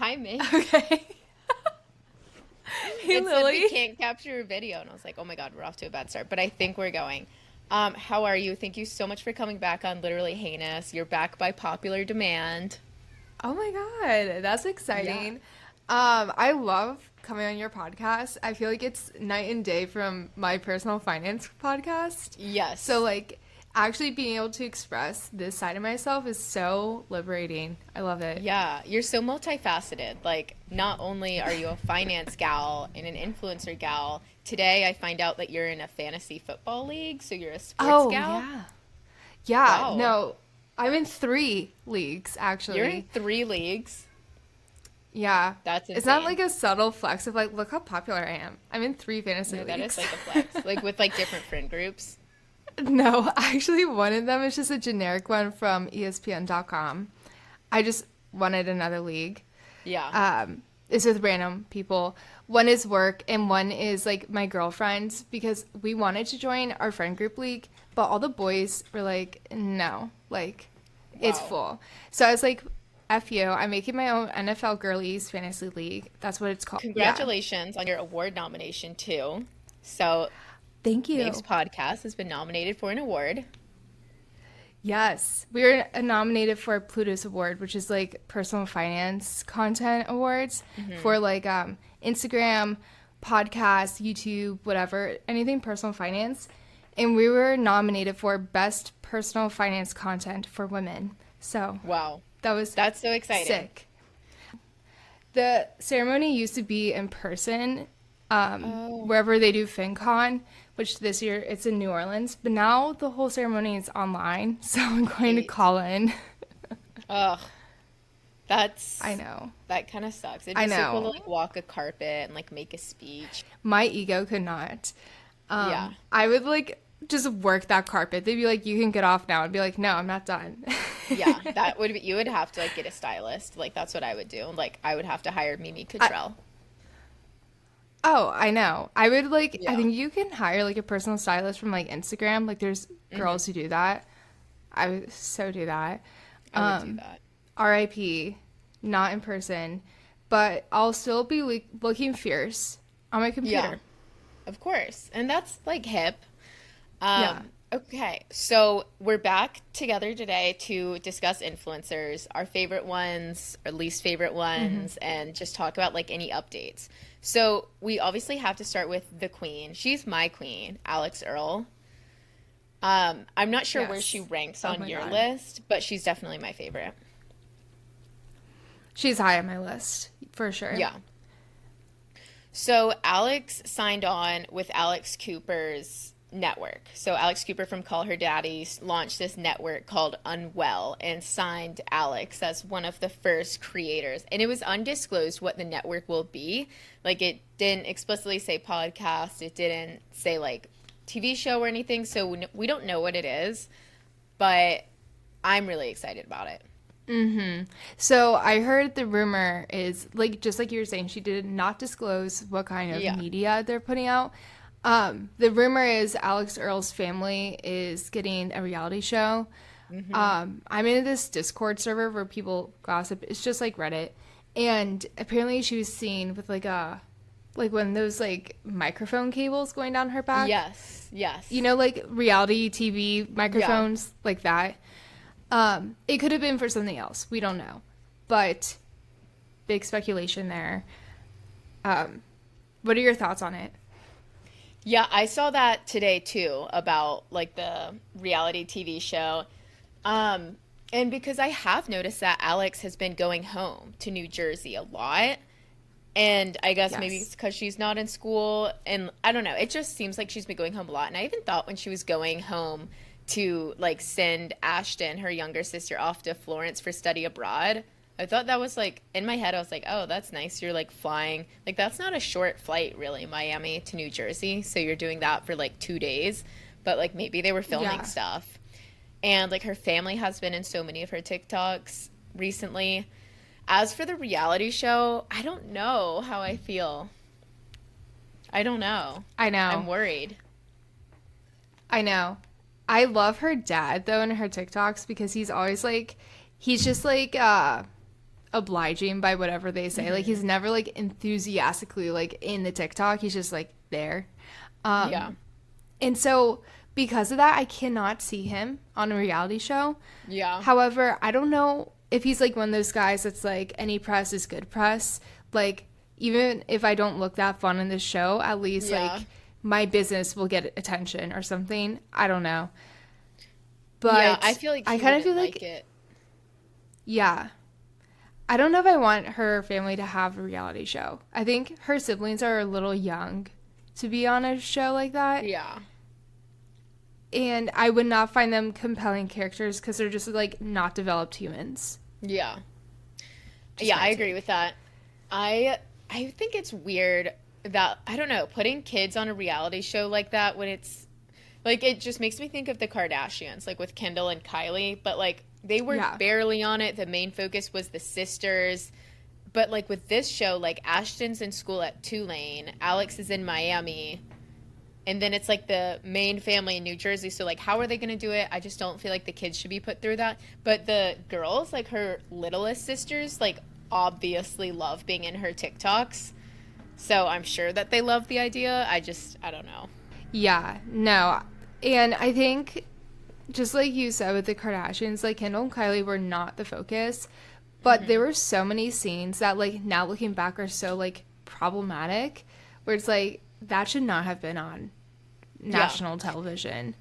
chime in. Okay. Hey, It said Lily. we can't capture a video, and I was like, oh my God, we're off to a bad start. But I think we're going. How are you? Thank you so much for coming back on Literally Heinous. You're back by popular demand. Oh my God, that's Yeah. exciting. I love coming on your podcast. I feel like it's night and day from my personal finance podcast. So Yes. like actually being able to express this side of myself is so liberating. I love it. Yeah, you're so multifaceted. Like, not only are you a finance gal and an influencer gal, today I find out that you're in a fantasy football league, so you're a sports Oh gal. yeah. Yeah, Wow. no. I'm in 3 leagues You're in actually. 3 leagues. Yeah. That's It's not insane. like a subtle flex of like, look how popular I am. I'm in 3 fantasy No, that is leagues. like a flex. Like with like different friend groups. No, actually, one of them is just a generic one from ESPN.com. I just wanted another league. Yeah. It's with random people. One is work, and one is like my girlfriends because we wanted to join our friend group league, but all the boys were like, no, like it's Wow. full. So I was like, F you, I'm making my own NFL Girlies Fantasy League. That's what it's called. Yeah. Congratulations on your award nomination too. So, Thank Babe's you. podcast has been nominated for an award. Yes, we were nominated for Pluto's Award, which is like personal finance content awards for like Instagram, podcast, YouTube, whatever, anything personal finance. And we were nominated for best personal finance content for women. So Wow. that was That's so exciting. sick. The ceremony used to be in person, Oh. wherever they do FinCon, which this year it's in New Orleans. But now the whole ceremony is online, so I'm going to Great. call in. Ugh. I That's know. that kind of sucks. It'd I be so cool to know. like walk a carpet and like make a speech. My ego could not. Yeah. I would like just work that carpet. They'd be like, "You can get off now." I'd be like, "No, I'm not done." Yeah, that would be, you would have to like get a stylist. Like that's what I would do. Like I would have to hire Mimi I, Cottrell. oh, I know. I would like. I Yeah, think you can hire like a personal stylist from like Instagram. Like, there's girls who do that. I would so do that. I would do that. RIP, not in person, but I'll still be looking fierce on my Yeah, computer. of course. And that's like hip. Yeah. Okay, so we're back together today to discuss influencers, our favorite ones, our least favorite ones, and just talk about like any updates. So we obviously have to start with the queen. She's my queen, Alix Earle. I'm not sure where she Yes. ranks Oh on my your God. list, but she's definitely my favorite. She's high on my list for sure. Yeah. So Alex signed on with Alex Cooper's network. So Alex Cooper from Call Her Daddy launched this network called Unwell and signed Alex as one of the first creators. And it was undisclosed what the network will be. Like it didn't explicitly say podcast, it didn't say like TV show or anything. So we don't know what it is, but I'm really excited about it. So I heard the rumor is like just like you were saying, she did not disclose what kind of Yeah. media they're putting out. The rumor is Alex Earle's family is getting a reality show. I'm in this Discord server where people gossip. It's just like Reddit, and apparently she was seen with like one of those like microphone cables going down her back. Yes, yes. You know, like reality TV Yeah. microphones like that. It could have been for something else. We don't know, but big speculation there. What are your thoughts on it? Yeah, I saw that today too about like the reality TV show. And because I have noticed that Alex has been going home to New Jersey a lot. And I guess maybe it's Yes. because she's not in school. And I don't know. It just seems like she's been going home a lot. And I even thought when she was going home to like send Ashton, her younger sister, off to Florence for study abroad, I thought that was like, in my head, I was like, oh, that's nice. You're like flying. Like, that's not a short flight, really, Miami to New Jersey. So you're doing that for like 2 days. But like maybe they were filming Yeah. stuff. And like her family has been in so many of her TikToks recently. As for the reality show, I don't know how I feel. I don't know. I I'm know. worried. I know. I love her dad though in her TikToks because he's always like he's just like obliging by whatever they say. Like, he's never, like, enthusiastically, like, in the TikTok. He's just, like, there. Yeah. And so because of that, I cannot see him on a reality show. Yeah. However, I don't know if he's, like, one of those guys that's, like, any press is good press. Like, even if I don't look that fun in this show, at least, like, my business will get attention or something. I don't know. But yeah, I feel like I kind of feel like it. Yeah. I don't know if I want her family to have a reality show. I think her siblings are a little young to be on a show like that. Yeah. And I would not find them compelling characters because they're just, like, not developed humans. Yeah. Just yeah, my I take. agree with that. I think it's weird that, I don't know, putting kids on a reality show like that when it's, like, it just makes me think of the Kardashians, like, with Kendall and Kylie. But, like, they were barely on it. The main focus was the sisters. But, like, with this show, like, Ashton's in school at Tulane. Alex is in Miami. And then it's, like, the main family in New Jersey. So, like, how are they going to do it? I just don't feel like the kids should be put through that. But the girls, like, her littlest sisters, like, obviously love being in her TikToks. So I'm sure that they love the idea. I don't know. Yeah, no. And I think, just like you said with the Kardashians, like, Kendall and Kylie were not the focus. But there were so many scenes that, like, now looking back are so, like, problematic. Where it's like, that should not have been on national television.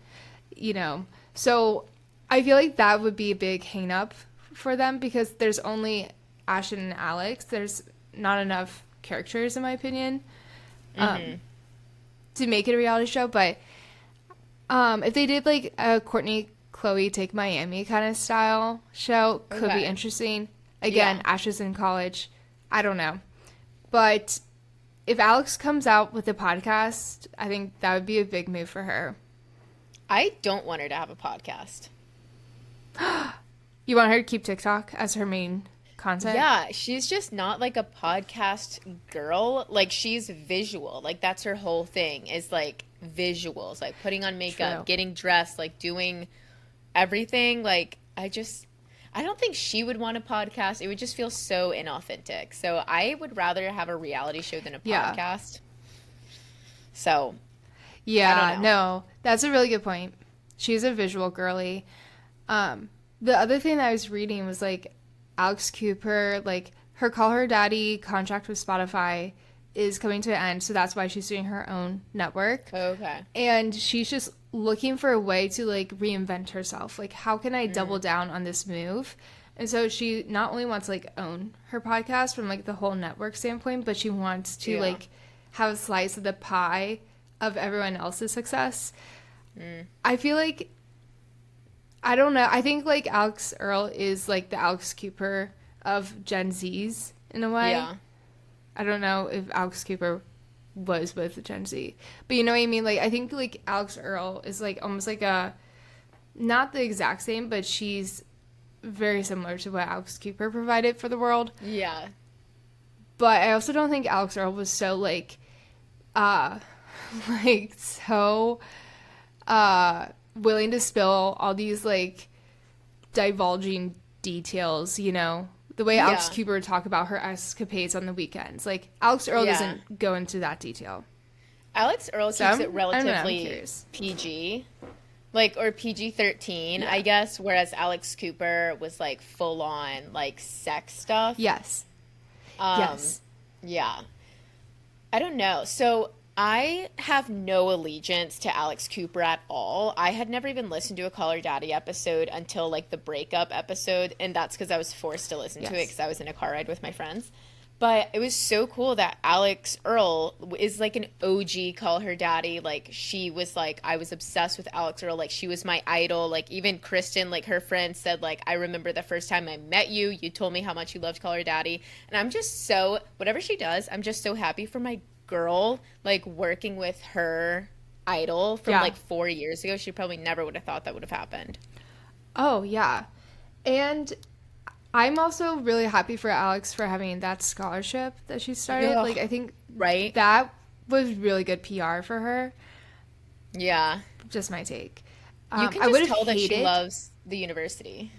You know? So I feel like that would be a big hang up for them because there's only Ashton and Alex. There's not enough characters, in my opinion, to make it a reality show. But if they did, like, a Courtney Chloe Take Miami kind of style show, could be interesting. Again, Ash is in college. I don't know. But if Alex comes out with a podcast, I think that would be a big move for her. I don't want her to have a podcast. You want her to keep TikTok as her main content? Yeah, she's just not, like, a podcast girl. Like, she's visual. Like, that's her whole thing is, like, visuals. Like, putting on makeup, getting dressed, like, doing everything. Like, I don't think she would want a podcast. It would just feel so inauthentic. So I would rather have a reality show than a podcast. So, yeah, no, that's a really good point. She's a visual girly. The other thing that I was reading was, like, Alex Cooper, like, her Call Her Daddy contract with Spotify is coming to an end, so that's why she's doing her own network. Okay. And she's just looking for a way to, like, reinvent herself. Like, how can I double down on this move? And so she not only wants to, like, own her podcast from, like, the whole network standpoint, but she wants to, like, have a slice of the pie of everyone else's success. I feel like, I don't know, I think, like, Alix Earle is, like, the Alex Cooper of Gen Zs in a way. Yeah. I don't know if Alex Cooper was with Gen Z. But you know what I mean? Like, I think, like, Alix Earle is, like, almost like a, not the exact same, but she's very similar to what Alex Cooper provided for the world. Yeah. But I also don't think Alix Earle was so, like, so willing to spill all these, like, divulging details, you know? The way Alex Cooper would talk about her escapades on the weekends. Like, Alix Earle doesn't go into that detail. Alix Earle keeps it relatively PG. Like, or PG-13, I guess, whereas Alex Cooper was, like, full-on, like, sex stuff. Yes. Yeah. I don't know. So I have no allegiance to Alex Cooper at all. I had never even listened to a Call Her Daddy episode until, like, the breakup episode, and that's because I was forced to listen to it because I was in a car ride with my friends. But it was so cool that Alix Earle is, like, an OG Call Her Daddy. Like, she was, like, I was obsessed with Alix Earle. Like, she was my idol. Like, even Kristen, like, her friend said, like, I remember the first time I met you. You told me how much you loved Call Her Daddy. And I'm just so, whatever she does, I'm just so happy for my girl, like, working with her idol from, like, 4 years ago. She probably never would have thought that would have happened. Oh, yeah. And I'm also really happy for Alex for having that scholarship that she started. Yeah. Like, I think that was really good PR for her. Yeah. Just my take. You can just tell that she loves the university.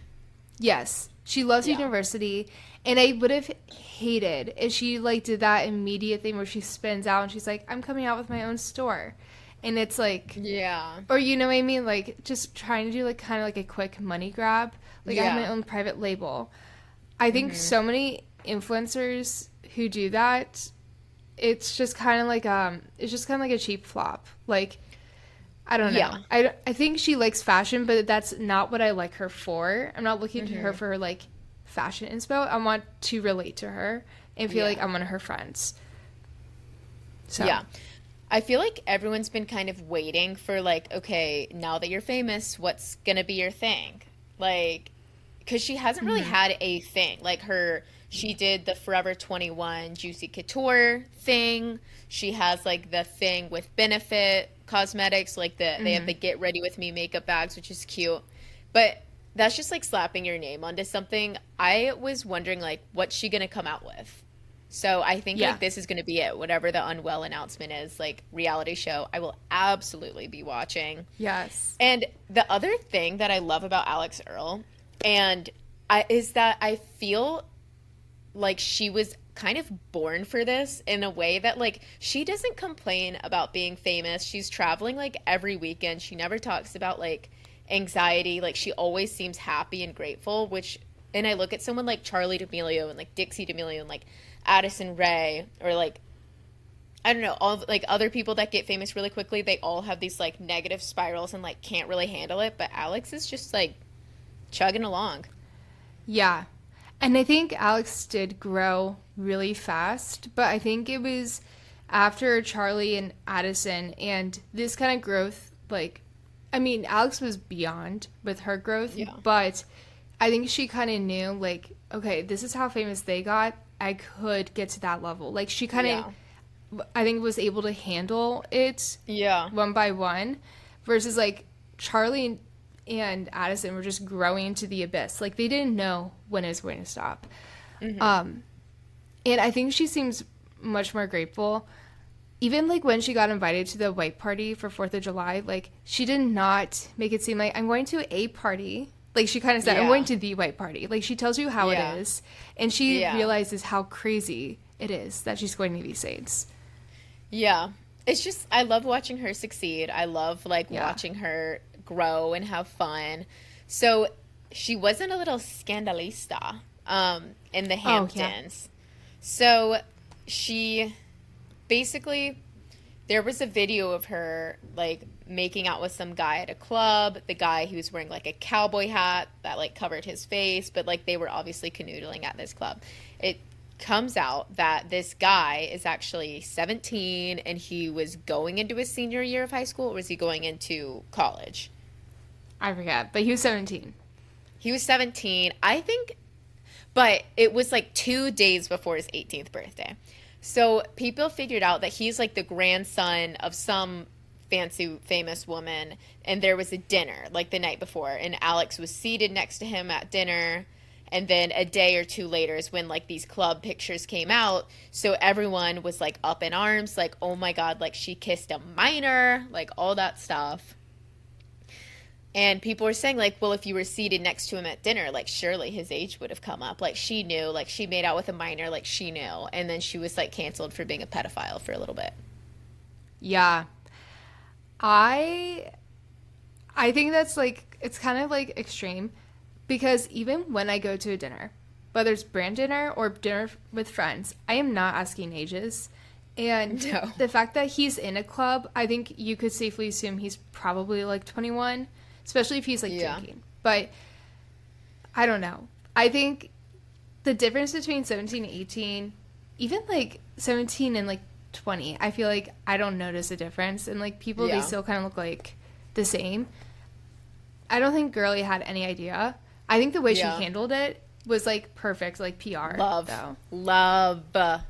Yes, she loves Yeah. university, and I would have hated if she like did that immediate thing where she spins out and she's like, "I'm coming out with my own store," and it's like, Yeah. or you know what I mean, like just trying to do like kind of like a quick money grab. Like I have my Yeah. own private label. I think so many influencers who do that, it's just kind of like a cheap flop. Like I don't know. Yeah. I think she likes fashion, but that's not what I like her for. I'm not looking to her for like fashion inspo. I want to relate to her and feel like Yeah. I'm one of her friends. So, Yeah. I feel like everyone's been kind of waiting for like, okay, now that you're famous, what's gonna be your thing? Like, because she hasn't really had a thing. Like she did the Forever 21 Juicy Couture thing. She has like the thing with Benefit Cosmetics, like they have the Get Ready With Me makeup bags, which is cute. But that's just like slapping your name onto something. I was wondering like, what's she gonna come out with? So I think yeah. like this is going to be it. Whatever the Unwell announcement is, like reality show, I will absolutely be watching. Yes. And the other thing that I love about Alix Earle is that I feel like she was kind of born for this in a way that like she doesn't complain about being famous. She's traveling like every weekend. She never talks about like anxiety. Like she always seems happy and grateful, which and I look at someone like Charlie D'Amelio and like Dixie D'Amelio and like Addison Rae or like I don't know, all like other people that get famous really quickly, they all have these like negative spirals and like can't really handle it, but Alex is just like chugging along. Yeah. And I think Alex did grow really fast, but I think it was after Charlie and Addison and this kind of growth, like, I mean, Alex was beyond with her growth, Yeah. but I think she kind of knew, like, okay, this is how famous they got. I could get to that level. Like, she kind Yeah. of, I think, was able to handle it Yeah. one by one versus, like, Charlie and Addison were just growing into the abyss. Like, they didn't know when it was going to stop. And I think she seems much more grateful. Even like when she got invited to the white party for 4th of July, like she did not make it seem like I'm going to a party. Like she kind of said, I'm Yeah. going to the white party. Like she tells you how Yeah. it is. And she Yeah. realizes how crazy it is that she's going to these states. Yeah. It's just I love watching her succeed. I love like Yeah. watching her grow and have fun. So she wasn't a little scandalista in the Oh, yeah. Hamptons. So she basically there was a video of her like making out with some guy at a club. The guy who was wearing like a cowboy hat that like covered his face, but like they were obviously canoodling at this club. It comes out that this guy is actually 17 and he was going into his senior year of high school, or was he going into college? I forget, but he was 17. He was 17, I think, but it was like 2 days before his 18th birthday. So people figured out that he's like the grandson of some fancy famous woman, and there was a dinner like the night before, and Alex was seated next to him at dinner. And then a day or two later is when like these club pictures came out. So everyone was like up in arms, like, oh my God, like she kissed a minor, like all that stuff. And people were saying, like, well, if you were seated next to him at dinner, like, surely his age would have come up. Like, she knew, like, she made out with a minor, like, she knew. And then she was, like, canceled for being a pedophile for a little bit. Yeah. I I think that's like it's kind of like extreme because even when I go to a dinner, whether it's brand dinner or dinner with friends, I am not asking ages. And No. the fact that he's in a club, I think you could safely assume he's probably like 21, especially if he's like Yeah. drinking. But I don't know. I think the difference between 17 and 18, even like 17 and like 20, I feel like I don't notice a difference. And like people, Yeah. they still kind of look like the same. I don't think Girly had any idea. I think the way Yeah. she handled it was like perfect, like PR. Love. Though. Love.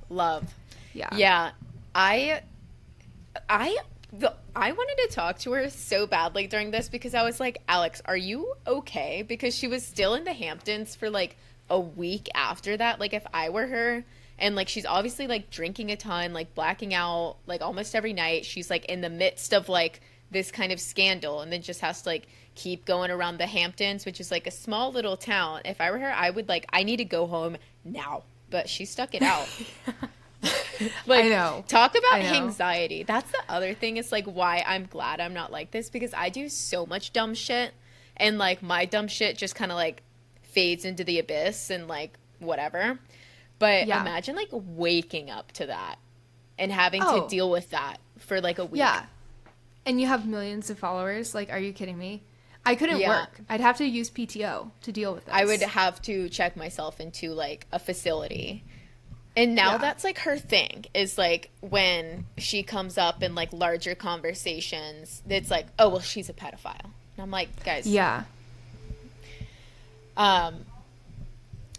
Love. Yeah. Yeah. I I wanted to talk to her so badly during this because I was like, Alex, are you okay? Because she was still in the Hamptons for like a week after that. Like if I were her, and like she's obviously like drinking a ton, like blacking out like almost every night. She's like in the midst of like this kind of scandal and then just has to like keep going around the Hamptons, which is like a small little town. If I were her, I would like, I need to go home now. But she stuck it out. Like, I know. Talk about anxiety. That's the other thing. It's like why I'm glad I'm not like this, because I do so much dumb shit, and like my dumb shit just kind of like fades into the abyss and like whatever. But imagine like waking up to that and having to deal with that for like a week. Yeah. And you have millions of followers. Like, are you kidding me? I couldn't work. I'd have to use PTO to deal with this. I would have to check myself into like a facility. And now that's like her thing, is like when she comes up in like larger conversations, it's like, oh, well, she's a pedophile. And I'm like, guys. Yeah.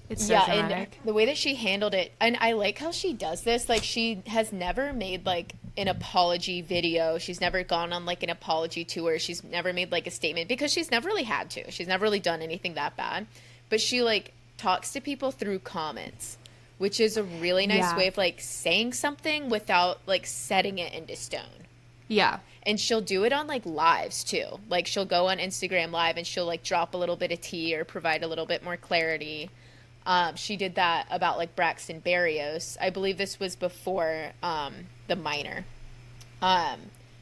It's so dramatic. And the way that she handled it, and I like how she does this, like she has never made like an apology video. She's never gone on like an apology tour. She's never made like a statement, because she's never really had to. She's never really done anything that bad. But she like talks to people through comments, which is a really nice way of like saying something without like setting it into stone. Yeah. And she'll do it on like lives too. Like she'll go on Instagram Live and she'll like drop a little bit of tea or provide a little bit more clarity. She did that about like Braxton Berrios. I believe this was before the minor.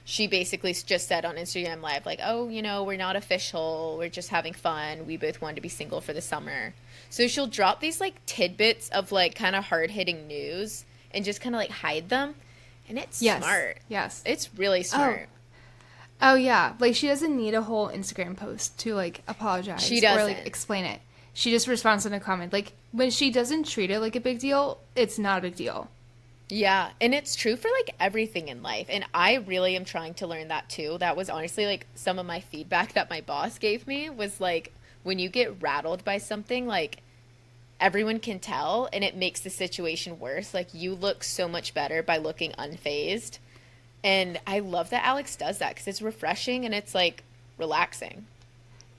She basically just said on Instagram Live like, oh, you know, we're not official. We're just having fun. We both wanted to be single for the summer. So she'll drop these like tidbits of like kind of hard-hitting news and just kind of like hide them. And it's smart. Yes. It's really smart. Oh, yeah. Like she doesn't need a whole Instagram post to like apologize. She doesn't. Or like explain it. She just responds in a comment. Like when she doesn't treat it like a big deal, it's not a big deal. Yeah, and it's true for like everything in life. And I really am trying to learn that too. That was honestly like some of my feedback that my boss gave me was like, when you get rattled by something, like everyone can tell, and it makes the situation worse. Like you look so much better by looking unfazed. And I love that Alix does that, because it's refreshing and it's like relaxing.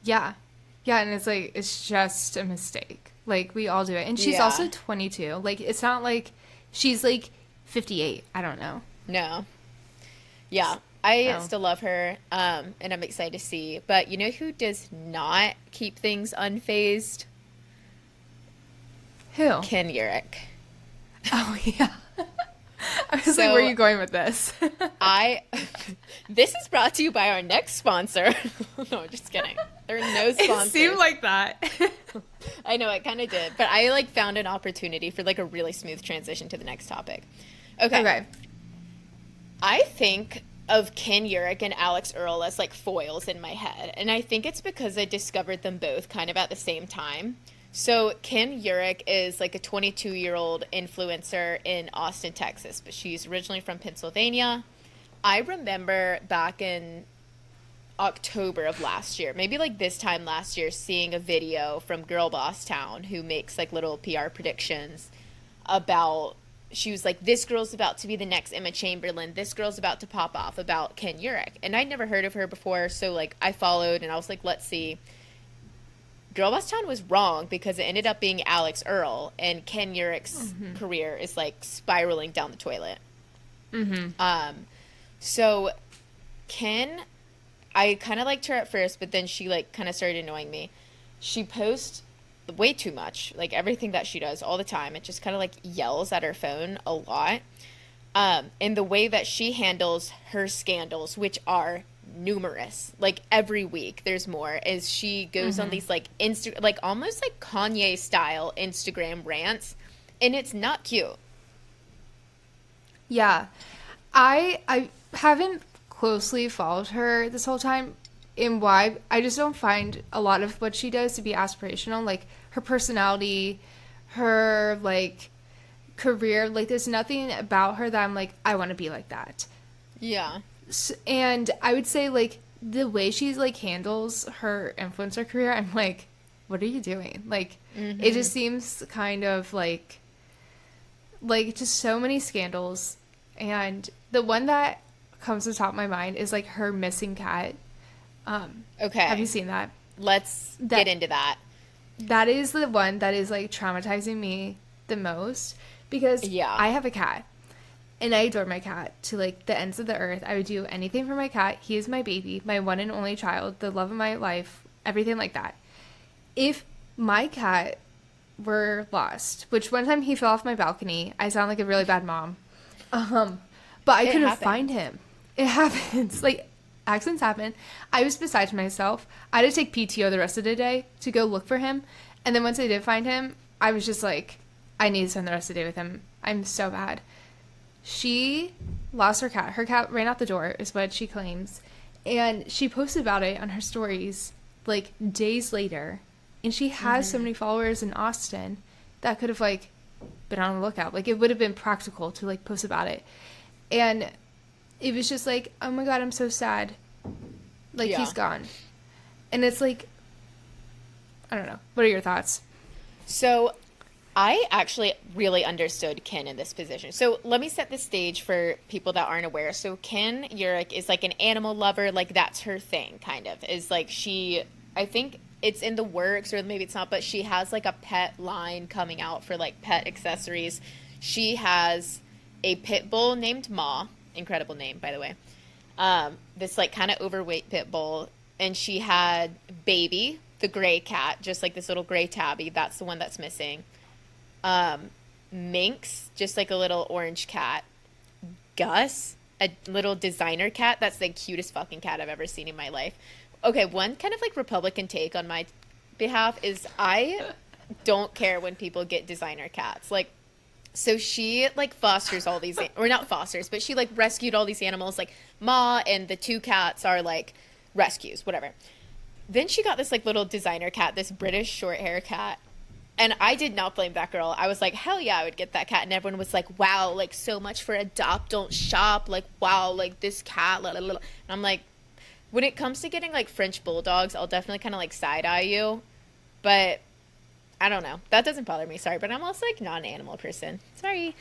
Yeah. Yeah, and it's like, it's just a mistake. Like, we all do it. And she's also 22. Like, it's not like she's like 58. I don't know. No. Yeah. I still love her, and I'm excited to see. But you know who does not keep things unfazed? Who? Ken Eurich. Oh, yeah. I was like, where are you going with this? This is brought to you by our next sponsor. No, just kidding. There are no sponsors. It seemed like that. I know, it kind of did. But I like found an opportunity for like a really smooth transition to the next topic. Okay. I think of Ken Eurich and Alix Earle as like foils in my head. And I think it's because I discovered them both kind of at the same time. So Ken Eurich is like a 22-year-old influencer in Austin, Texas, but she's originally from Pennsylvania. I remember back in October of last year, maybe like this time last year, seeing a video from Girl Boss Town, who makes like little PR predictions about, she was like, this girl's about to be the next Emma Chamberlain. This girl's about to pop off, about Ken Eurich. And I'd never heard of her before, so like I followed and I was like, let's see. Girl Boss Town was wrong, because it ended up being Alix Earle, and Ken Eurich's career is like spiraling down the toilet. So Ken, I kind of liked her at first, but then she like kind of started annoying me. She posts way too much, like everything that she does all the time. It just kind of like yells at her phone a lot. And the way that she handles her scandals, which are numerous, like every week there's more, is she goes on these like like almost like Kanye style Instagram rants, and it's not cute. Yeah. I haven't closely followed her this whole time, and why I just don't find a lot of what she does to be aspirational. Like her personality, her like career, like there's nothing about her that I'm like, I want to be like that. Yeah. And I would say like the way she's like handles her influencer career, I'm like, what are you doing? Like it just seems kind of like just so many scandals. And the one that comes to the top of my mind is like her missing cat. Okay. Have you seen that? Let's get into that. That is the one that is like traumatizing me the most, because I have a cat. And I adore my cat to like the ends of the earth. I would do anything for my cat. He is my baby, my one and only child, the love of my life, everything like that. If my cat were lost, which one time he fell off my balcony, I sound like a really bad mom. But I couldn't find him. It happens. Like, accidents happen. I was beside myself. I had to take PTO the rest of the day to go look for him. And then once I did find him, I was just like, I need to spend the rest of the day with him. I'm so bad. She lost her cat. Her cat ran out the door, is what she claims. And she posted about it on her stories, like, days later. And she has so many followers in Austin that could have, like, been on the lookout. Like, it would have been practical to, like, post about it. And it was just like, oh my God, I'm so sad. Like, he's gone. And it's like, I don't know. What are your thoughts? So I actually really understood Ken in this position. So let me set the stage for people that aren't aware. So Ken Eurich is like an animal lover. Like, that's her thing, kind of. Is like I think it's in the works, or maybe it's not, but she has like a pet line coming out for like pet accessories. She has a pit bull named Ma. Incredible name, by the way. This like kind of overweight pit bull. And she had Baby, the gray cat, just like this little gray tabby. That's the one that's missing. Minx, just like a little orange cat. Gus, a little designer cat. That's the cutest fucking cat I've ever seen in my life. Okay, one kind of like Republican take on my behalf is I don't care when people get designer cats. Like, so she like fosters all these, or not fosters, but she like rescued all these animals. Like Ma and the two cats are like rescues, whatever. Then she got this like little designer cat, this British short hair cat. And I did not blame that girl. I was like, hell yeah, I would get that cat. And everyone was like, wow, like so much for adopt, don't shop. Like, wow, like this cat. Blah, blah, blah. And I'm like, when it comes to getting like French bulldogs, I'll definitely kind of like side eye you. But I don't know. That doesn't bother me. Sorry. But I'm also like not an animal person. Sorry.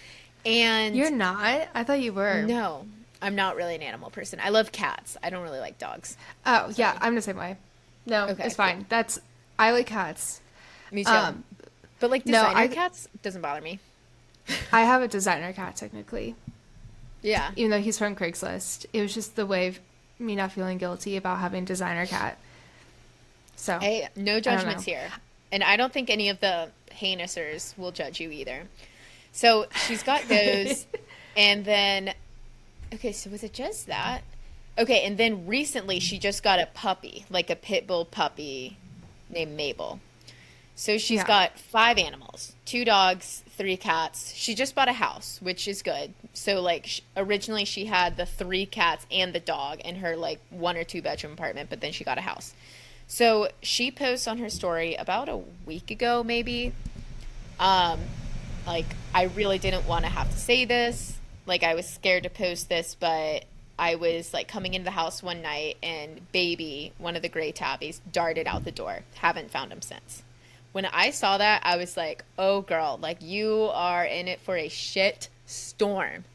And You're not? I thought you were. No, I'm not really an animal person. I love cats. I don't really like dogs. Oh, Sorry. yeah. I'm the same way. No, okay, it's fine. Cool. I like cats. Me too. But like designer cats doesn't bother me. I have a designer cat technically. Yeah. Even though he's from Craigslist. It was just the way of me not feeling guilty about having a designer cat. So hey, no judgments here. And I don't think any of the heinousers will judge you either. So she's got those. And then, okay, so was it just that? Okay, and then recently she just got a puppy, like a pit bull puppy named Mabel. So she's got 5 animals, 2 dogs, 3 cats. She just bought a house, which is good. So like originally she had the 3 cats and the dog in her like 1 or 2 bedroom apartment, but then she got a house. So she posts on her story about a week ago, maybe. Like, I really didn't want to have to say this. Like, I was scared to post this, but I was like coming into the house one night and Baby, one of the gray tabbies, darted out the door. Haven't found him since. When I saw that, I was like, oh girl, like you are in it for a shit storm.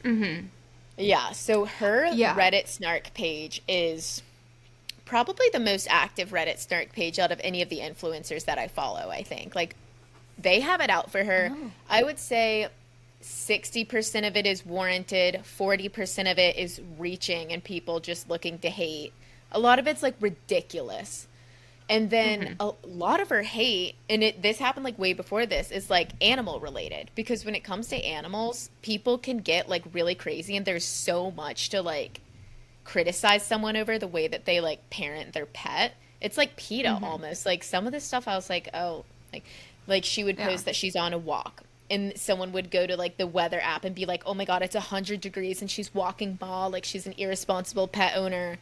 Mm-hmm. Yeah, so her Reddit snark page is probably the most active Reddit snark page out of any of the influencers that I follow, I think. Like, they have it out for her. Oh. I would say 60% of it is warranted, 40% of it is reaching and people just looking to hate. A lot of it's like ridiculous. And then a lot of her hate, and this happened like way before this, is like animal related. Because when it comes to animals, people can get like really crazy and there's so much to like criticize someone over the way that they like parent their pet. It's like PETA almost. Like some of this stuff I was like, oh, like she would post that she's on a walk. And someone would go to like the weather app and be like, oh my God, it's 100 degrees and she's walking ball. Like she's an irresponsible pet owner.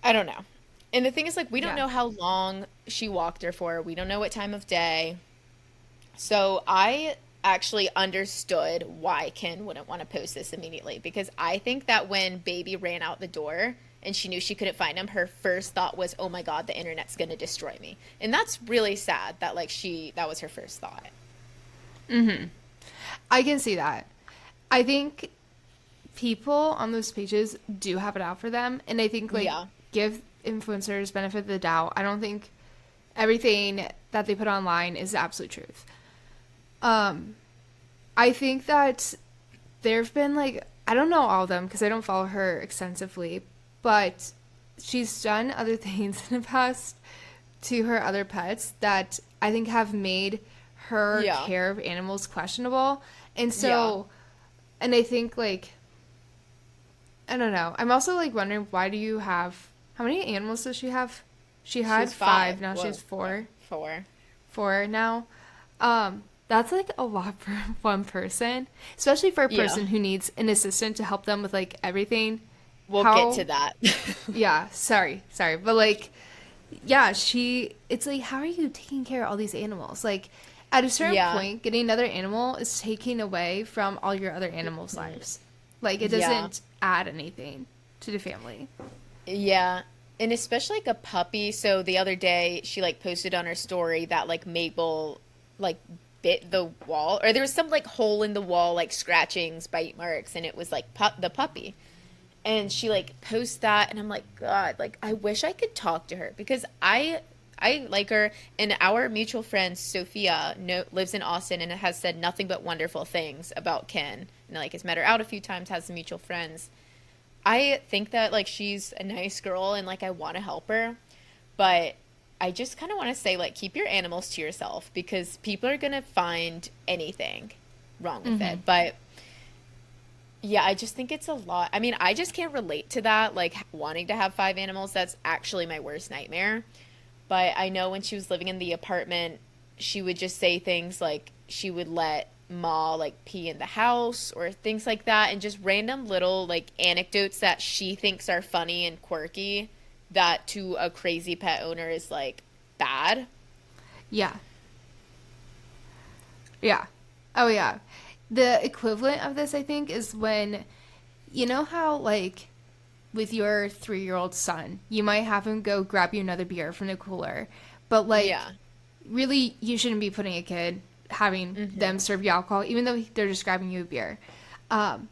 I don't know. And the thing is, like, we don't know how long she walked her for. We don't know what time of day. So I actually understood why Ken wouldn't want to post this immediately. Because I think that when Baby ran out the door and she knew she couldn't find him, her first thought was, oh my God, the internet's going to destroy me. And that's really sad that, like, that was her first thought. Mm-hmm. I can see that. I think people on those pages do have it out for them. And I think, like, give influencers benefit of the doubt. I don't think everything that they put online is the absolute truth. I think that there have been like, I don't know all of them because I don't follow her extensively, but she's done other things in the past to her other pets that I think have made her Yeah. care of animals questionable. And Yeah. so, and I think like, I don't know. I'm also like wondering, why do you have, how many animals does she have? She She had has five, five. now she Whoa. has four. Four. Four now. That's like a lot for one person, especially for a Yeah. person who needs an assistant to help them with like everything. We'll get to How, that. yeah, sorry, but like, yeah, it's like, how are you taking care of all these animals? Like, at a certain Yeah. point, getting another animal is taking away from all your other animals' lives. Like, it Yeah. doesn't add anything to the family. Yeah. And especially like a puppy. So the other day she like posted on her story that like Mabel like bit the wall, or there was some like hole in the wall, like scratchings, bite marks, and it was like the puppy. And she like posts that, and I'm like, God, like I wish I could talk to her because I like her, and our mutual friend Sophia lives in Austin and has said nothing but wonderful things about Ken, and like has met her out a few times, has some mutual friends. I think that like she's a nice girl and like I want to help her, but I just kind of want to say like keep your animals to yourself because people are going to find anything wrong with Mm-hmm. it. But yeah, I just think it's a lot. I mean, I just can't relate to that like wanting to have five animals. That's actually my worst nightmare. But I know when she was living in the apartment, she would just say things like she would let Ma like pee in the house or things like that, and just random little like anecdotes that she thinks are funny and quirky that to a crazy pet owner is like bad. Yeah. Yeah. Oh, yeah. The equivalent of this, I think, is when, you know how, like, with your 3-year-old son, you might have him go grab you another beer from the cooler, but, like, Yeah. really, you shouldn't be putting a kid, having them serve you alcohol, even though they're just grabbing you a beer. Um,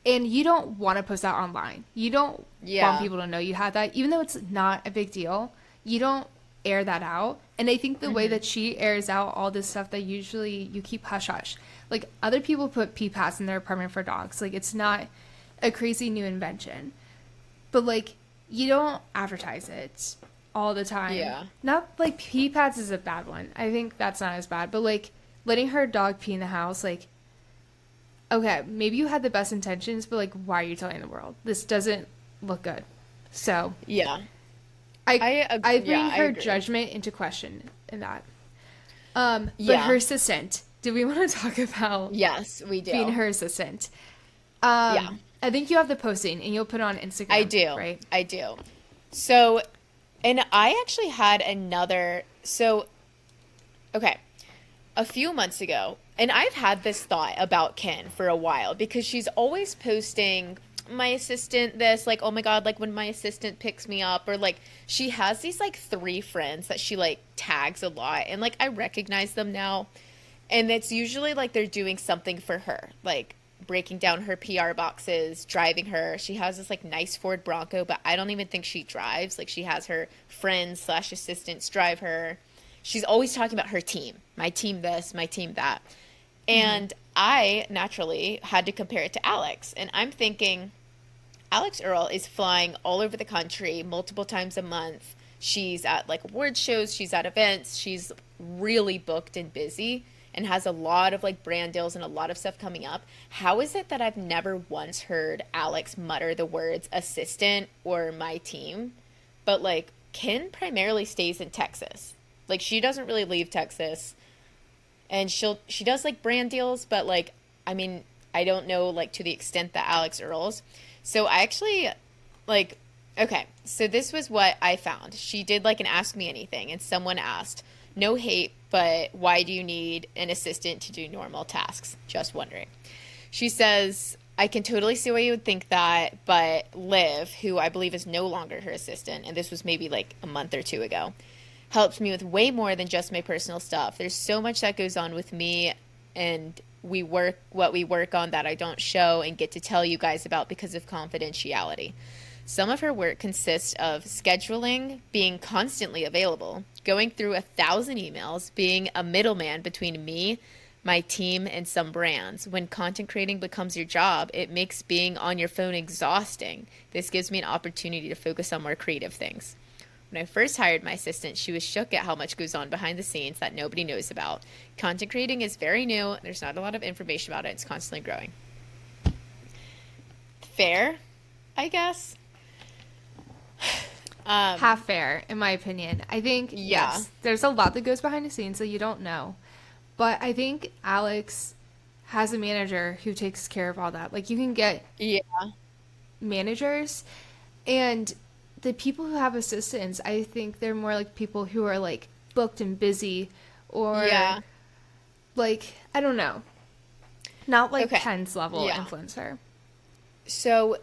and you don't want to post that online. You don't want Yeah. people to know you had that, even though it's not a big deal. You don't air that out. And I think the way that she airs out all this stuff that usually you keep hush hush. Like, other people put pee pads in their apartment for dogs. Like, it's not a crazy new invention. But, like, you don't advertise it all the time. Yeah. Not like pee pads is a bad one. I think that's not as bad. But, like, letting her dog pee in the house, like, okay, maybe you had the best intentions, but, like, why are you telling the world? This doesn't look good. So, Yeah. I Yeah, bring I her agree. judgment into question in that. But Yeah. her assistant, do we want to talk about Yes, we do. being her assistant? Yeah. I think you have the posting and you'll put it on Instagram. I do. Right? I do. So, and I actually had another. So, okay, a few months ago, and I've had this thought about Ken for a while because she's always posting my assistant this, like, oh my God, like when my assistant picks me up, or like she has these like three friends that she like tags a lot, and like I recognize them now. And it's usually like they're doing something for her, like breaking down her PR boxes, driving her. She has this like nice Ford Bronco, but I don't even think she drives. Like she has her friends slash assistants drive her. She's always talking about her team, my team this, my team that. And I naturally had to compare it to Alex. And I'm thinking, Alix Earle is flying all over the country multiple times a month. She's at like award shows, she's at events, she's really booked and busy and has a lot of like brand deals and a lot of stuff coming up. How is it that I've never once heard Alex mutter the words assistant or my team? But like Ken primarily stays in Texas. Like she doesn't really leave Texas, and she does like brand deals, but like I mean, I don't know like to the extent that Alix Earle's. So I actually like okay, so this was what I found. She did like an ask me anything, and someone asked, no hate, but why do you need an assistant to do normal tasks? Just wondering. She says, I can totally see why you would think that, but Liv, who I believe is no longer her assistant, and this was maybe like a month or two ago, helps me with way more than just my personal stuff. There's so much that goes on with me, and we work on that I don't show and get to tell you guys about because of confidentiality. Some of her work consists of scheduling, being constantly available, going through 1,000 emails, being a middleman between me, my team, and some brands. When content creating becomes your job, it makes being on your phone exhausting. This gives me an opportunity to focus on more creative things. When I first hired my assistant, she was shook at how much goes on behind the scenes that nobody knows about. Content creating is very new. There's not a lot of information about it. It's constantly growing. Fair, I guess. Half fair, in my opinion. I think, yes, there's a lot that goes behind the scenes that you don't know. But I think Alix has a manager who takes care of all that. Like, you can get managers, and the people who have assistants, I think they're more like people who are, like, booked and busy, or, like, I don't know. Not like Ken's level influencer. So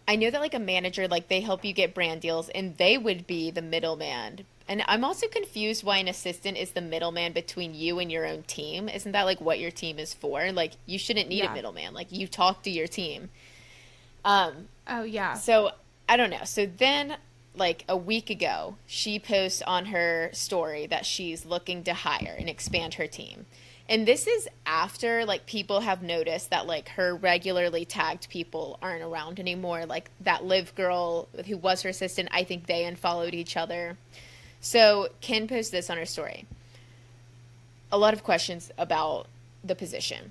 I know that like a manager, like they help you get brand deals and they would be the middleman. And I'm also confused why an assistant is the middleman between you and your own team. Isn't that like what your team is for? Like you shouldn't need a middleman. Like you talk to your team. So I don't know. So then like a week ago, she posts on her story that she's looking to hire and expand her team. And this is after, like, people have noticed that, like, her regularly tagged people aren't around anymore. Like, that Liv girl who was her assistant, I think they unfollowed each other. So, Ken posted this on her story. A lot of questions about the position.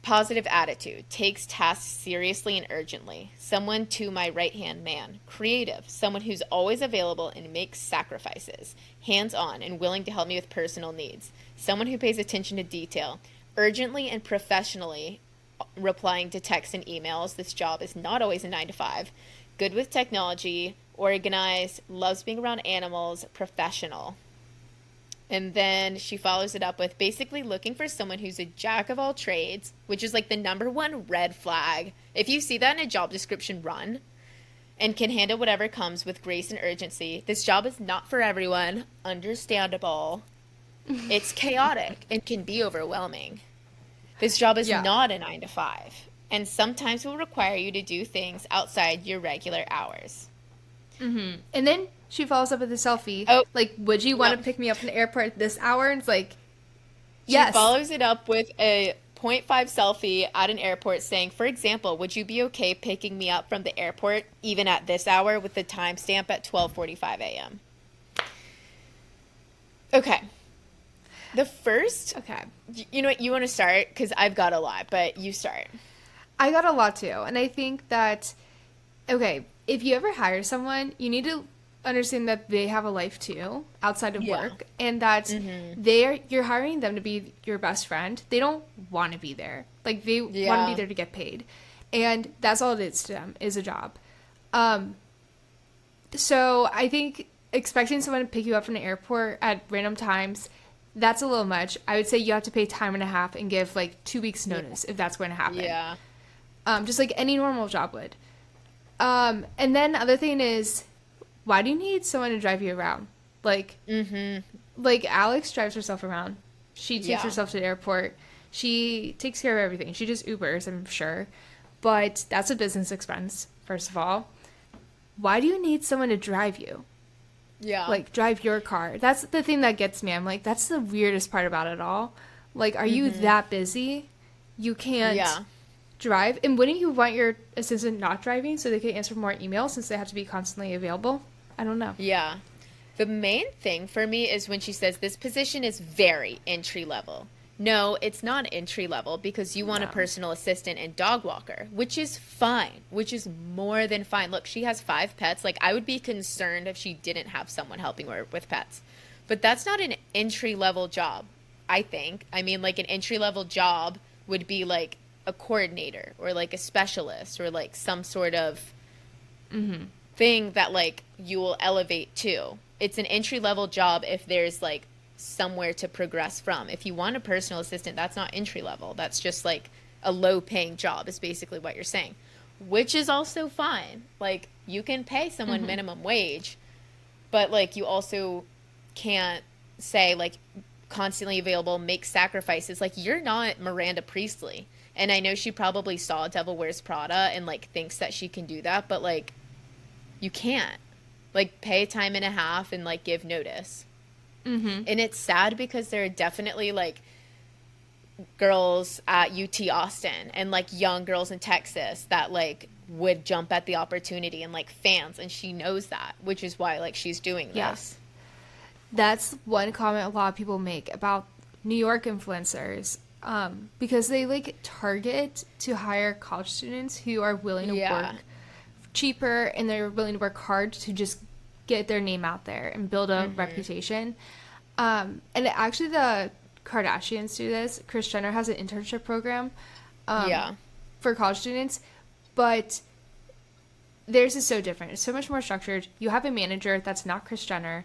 Positive attitude. Takes tasks seriously and urgently. Someone to my right-hand man. Creative. Someone who's always available and makes sacrifices. Hands-on and willing to help me with personal needs. Someone who pays attention to detail. Urgently and professionally replying to texts and emails. This job is not always a 9 to 5. Good with technology. Organized. Loves being around animals. Professional. And then she follows it up with basically looking for someone who's a jack of all trades, which is like the number one red flag. If you see that in a job description, run. And can handle whatever comes with grace and urgency. This job is not for everyone. Understandable. It's chaotic and can be overwhelming. This job is not a 9 to 5. And sometimes will require you to do things outside your regular hours. Mm-hmm. And then she follows up with a selfie. Oh, like, would you want to pick me up in the airport at this hour? And it's like, yes. She follows it up with a 0.5 selfie at an airport saying, for example, would you be okay picking me up from the airport even at this hour with the timestamp at 12:45 a.m.? Okay. The first. Okay. You know what? You want to start? Because I've got a lot, but you start. I got a lot too. And I think that, okay, if you ever hire someone, you need to understand that they have a life too outside of work, and that you're hiring them to be your best friend. They don't want to be there. Like they want to be there to get paid, and that's all it is to them, is a job. So I think expecting someone to pick you up from the airport at random times, that's a little much. I would say you have to pay time and a half and give like 2 weeks notice if that's going to happen. Just like any normal job would. And then the other thing is, why do you need someone to drive you around? Like, like Alix drives herself around. She takes herself to the airport. She takes care of everything. She just Ubers, I'm sure. But that's a business expense, first of all. Why do you need someone to drive you? Like, drive your car. That's the thing that gets me. I'm like, that's the weirdest part about it all. Like, are you that busy? You can't drive? And wouldn't you want your assistant not driving so they can answer more emails since they have to be constantly available? I don't know. Yeah. The main thing for me is when she says this position is very entry level. No, it's not entry level because you want a personal assistant and dog walker, which is fine, which is more than fine. Look, she has 5 pets. Like, I would be concerned if she didn't have someone helping her with pets. But that's not an entry level job, I think. I mean, like, an entry level job would be like a coordinator or like a specialist or like some sort of thing that like you will elevate to. It's an entry level job if there's like somewhere to progress from. If you want a personal assistant, that's not entry level. That's just like a low paying job is basically what you're saying, which is also fine. Like you can pay someone minimum wage, but like you also can't say like constantly available, make sacrifices. Like you're not Miranda Priestley. And I know she probably saw Devil Wears Prada and like thinks that she can do that, but like you can't. Like pay time and a half and like give notice. And it's sad because there are definitely like girls at UT Austin and like young girls in Texas that like would jump at the opportunity and like fans, and she knows that, which is why like she's doing Yeah. this. That's one comment a lot of people make about New York influencers, because they like target to hire college students who are willing to Yeah. work cheaper, and they're willing to work hard to just get their name out there and build a reputation. And actually, the Kardashians do this. Kris Jenner has an internship program Yeah. for college students, but theirs is so different. It's so much more structured. You have a manager that's not Kris Jenner.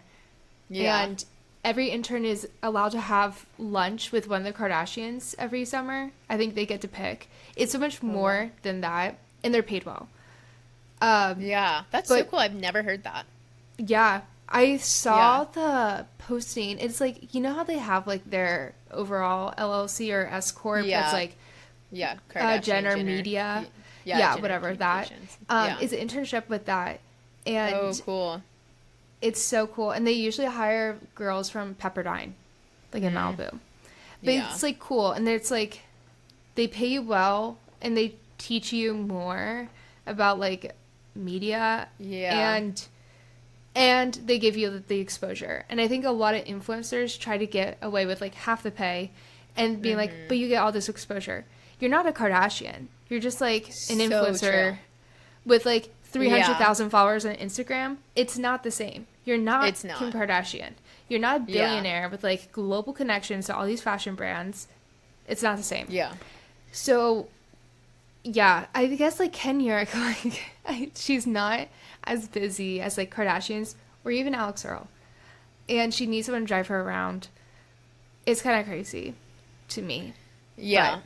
Yeah. And every intern is allowed to have lunch with one of the Kardashians every summer. I think they get to pick. It's so much more than that, and they're paid well. Yeah. That's so but- cool. I've never heard that. Yeah, I saw the posting. It's like, you know how they have like their overall LLC or S corp Yeah. that's like Yeah. Kardashian, Jenner Media. Yeah, Jenner whatever that. Communications. Yeah. Is an internship with that, and Oh, cool. it's so cool. And they usually hire girls from Pepperdine, like in Malibu. But Yeah. it's like cool, and it's like they pay you well, and they teach you more about like media. Yeah. And they give you the exposure. And I think a lot of influencers try to get away with like half the pay and being like, but you get all this exposure. You're not a Kardashian. You're just like an So influencer true. with like 300,000 followers on Instagram. It's not the same. You're not It's not. Kim Kardashian. You're not a billionaire with like global connections to all these fashion brands. It's not the same. Yeah. So, yeah, I guess like Ken Eurich, like she's not as busy as like Kardashians or even Alix Earle, and she needs someone to drive her around. It's kind of crazy to me. Yeah. But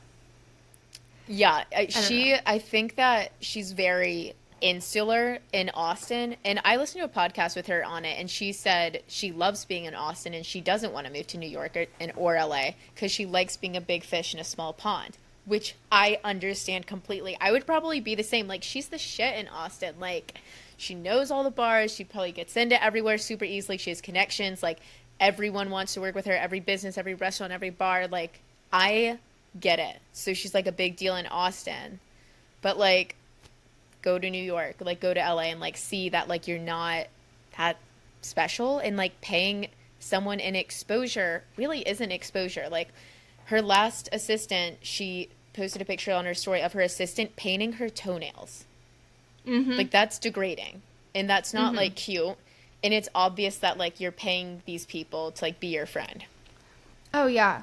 Yeah. know. I think that she's very insular in Austin, and I listened to a podcast with her on it, and she said she loves being in Austin and she doesn't want to move to New York or LA because she likes being a big fish in a small pond, which I understand completely. I would probably be the same. Like, she's the shit in Austin. Like, she knows all the bars. She probably gets into everywhere super easily. She has connections. Like, everyone wants to work with her. Every business, every restaurant, every bar. Like, I get it. So she's like a big deal in Austin. But like, go to New York, like go to LA and like see that like you're not that special, and like paying someone an exposure really isn't exposure. Like, her last assistant, she posted a picture on her story of her assistant painting her toenails. Like, that's degrading, and that's not like cute, and it's obvious that like you're paying these people to like be your friend. Oh yeah,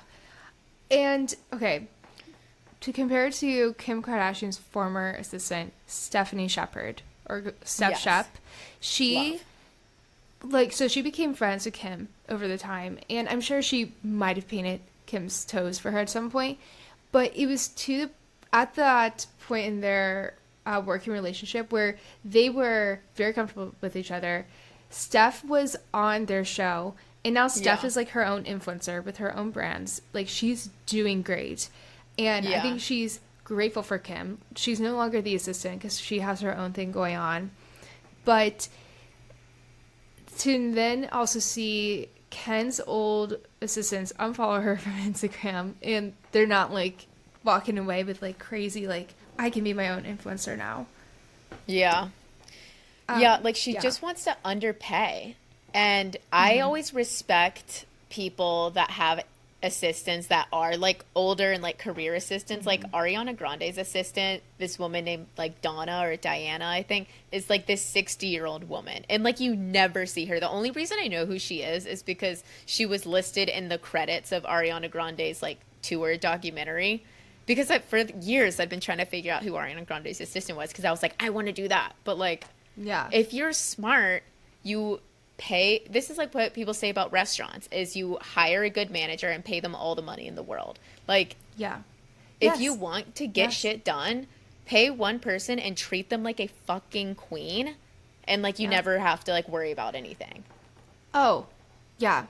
and okay, to compare it to Kim Kardashian's former assistant Stephanie Shepard or Steph Yes. Shep, she Love. so she became friends with Kim over the time, and I'm sure she might have painted Kim's toes for her at some point, but it was at that point in their working relationship where they were very comfortable with each other. Steph was on their show, and now Steph Yeah. is like her own influencer with her own brands. Like, she's doing great, and I Yeah. think she's grateful for Kim. She's no longer the assistant because she has her own thing going on, but to then also see Ken's old assistants unfollow her from Instagram, and they're not like walking away with like crazy like, I can be my own influencer now. Yeah. Yeah, like she just wants to underpay. And I always respect people that have assistants that are like older and like career assistants. Like Ariana Grande's assistant, this woman named like Donna or Diana, I think, is like this 60-year-old woman. And like you never see her. The only reason I know who she is because she was listed in the credits of Ariana Grande's like tour documentary. Because for years I've been trying to figure out who Ariana Grande's assistant was, because I was like, I want to do that. But like, Yeah. if you're smart, you pay. This is like what people say about restaurants, is you hire a good manager and pay them all the money in the world. Like, Yeah. if Yes. you want to get Yes. shit done, pay one person and treat them like a fucking queen, and like you Yeah. never have to like worry about anything. Oh, yeah,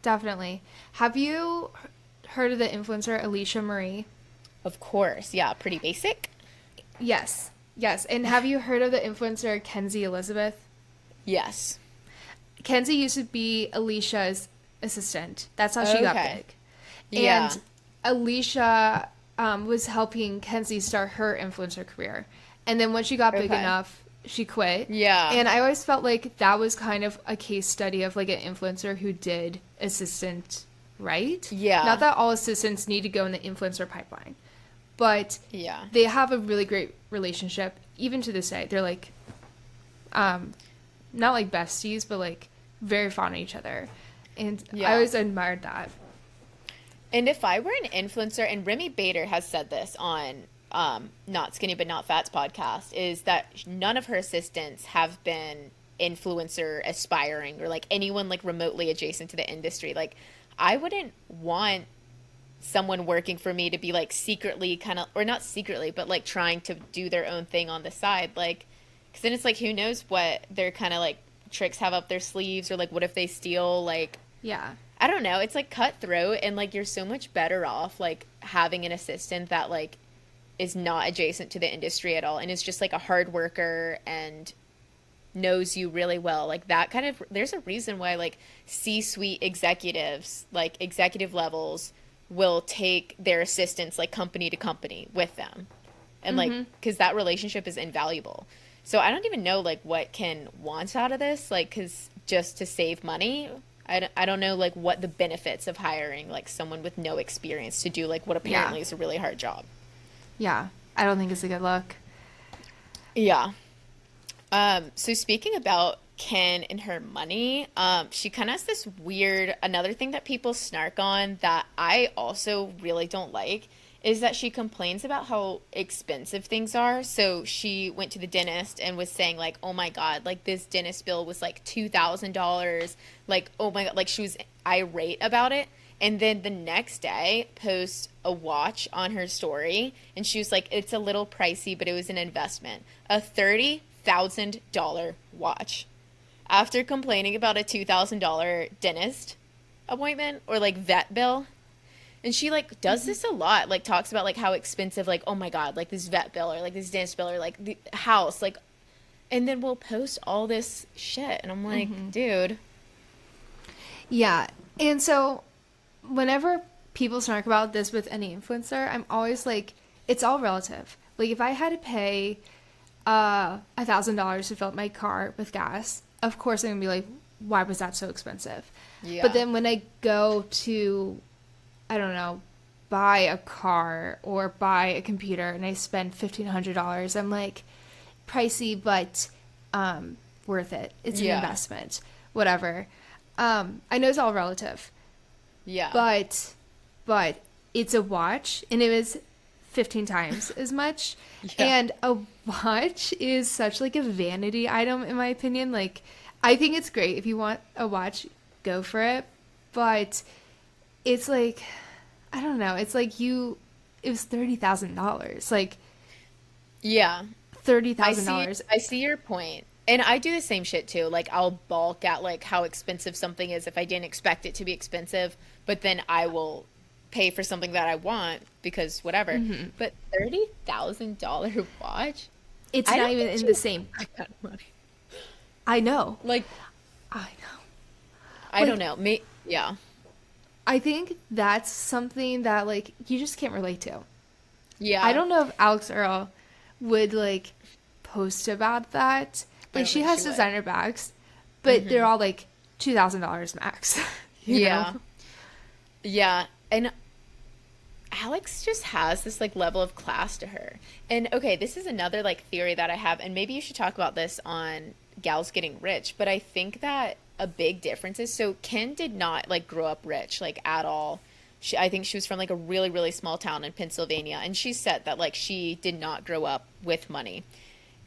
definitely. Have you heard of the influencer Alicia Marie? Of course. Yeah, pretty basic. Yes. Yes. And have you heard of the influencer Kenzie Elizabeth? Yes. Kenzie used to be Alicia's assistant. That's how she got Okay. big. Yeah. And Alicia was helping Kenzie start her influencer career. And then when she got big Okay. enough, she quit. Yeah. And I always felt like that was kind of a case study of like an influencer who did assistant right. Yeah. Not that all assistants need to go in the influencer pipeline, but Yeah. they have a really great relationship. Even to this day, they're like, not like besties, but like very fond of each other. And Yeah. I always admired that. And if I were an influencer, and Remy Bader has said this on Not Skinny But Not Fat's podcast, is that none of her assistants have been influencer aspiring or like anyone like remotely adjacent to the industry. Like, I wouldn't want someone working for me to be like secretly kind of, or not secretly, but like trying to do their own thing on the side. Like, because then it's like, who knows what their kind of like tricks have up their sleeves, or like what if they steal, like, Yeah. I don't know. It's like cutthroat, and like you're so much better off like having an assistant that like is not adjacent to the industry at all and is just like a hard worker and knows you really well. Like that kind of, there's a reason why like C-suite executives, like executive levels, will take their assistants like company to company with them. And like, because that relationship is invaluable. So I don't even know like what Ken wants out of this, like, because just to save money. I don't know like what the benefits of hiring like someone with no experience to do like what apparently is a really hard job. Yeah. I don't think it's a good look. Yeah. So speaking about Ken and her money, she kind of has this weird, another thing that people snark on that I also really don't like is that she complains about how expensive things are. So she went to the dentist and was saying like, oh my God, like this dentist bill was like $2,000. Like, oh my God, like she was irate about it. And then the next day posts a watch on her story and she was like, it's a little pricey, but it was an investment. A $30,000 watch. After complaining about a $2,000 dentist appointment or like vet bill. And she like does this a lot, like talks about like how expensive, like, oh my God, like this vet bill or like this dentist bill or like the house, like, and then we'll post all this shit. And I'm like, dude. Yeah. And so whenever people snark about this with any influencer, I'm always like, it's all relative. Like if I had to pay $1,000 to fill up my car with gas, of course I'm gonna be like, why was that so expensive? Yeah. But then when I go to, I don't know, buy a car or buy a computer and I spend $1,500, I'm like, pricey, but worth it. It's an investment, whatever. I know it's all relative. Yeah. But it's a watch and it was 15 times as much. Yeah. And a watch is such like a vanity item in my opinion. Like I think it's great if you want a watch, go for it. But it's like, I don't know. It's like it was $30,000. Like, yeah. $30,000. I see your point. And I do the same shit too. Like I'll balk at like how expensive something is if I didn't expect it to be expensive, but then I will pay for something that I want because whatever. But $30,000 watch? It's I not don't even think in she the same. like that money. I know. Like I know. I don't know. Yeah. I think that's something that like you just can't relate to. Yeah. I don't know if Alix Earle would like post about that. I Like don't she think has she would. designer bags, but they're all like $2,000 max. you Yeah. know? Yeah. And Alix just has this like level of class to her. And okay, this is another like theory that I have, and maybe you should talk about this on Gals Getting Rich, but I think that a big difference is, so Ken did not like grow up rich like at all. I think she was from like a really, really small town in Pennsylvania, and she said that like she did not grow up with money.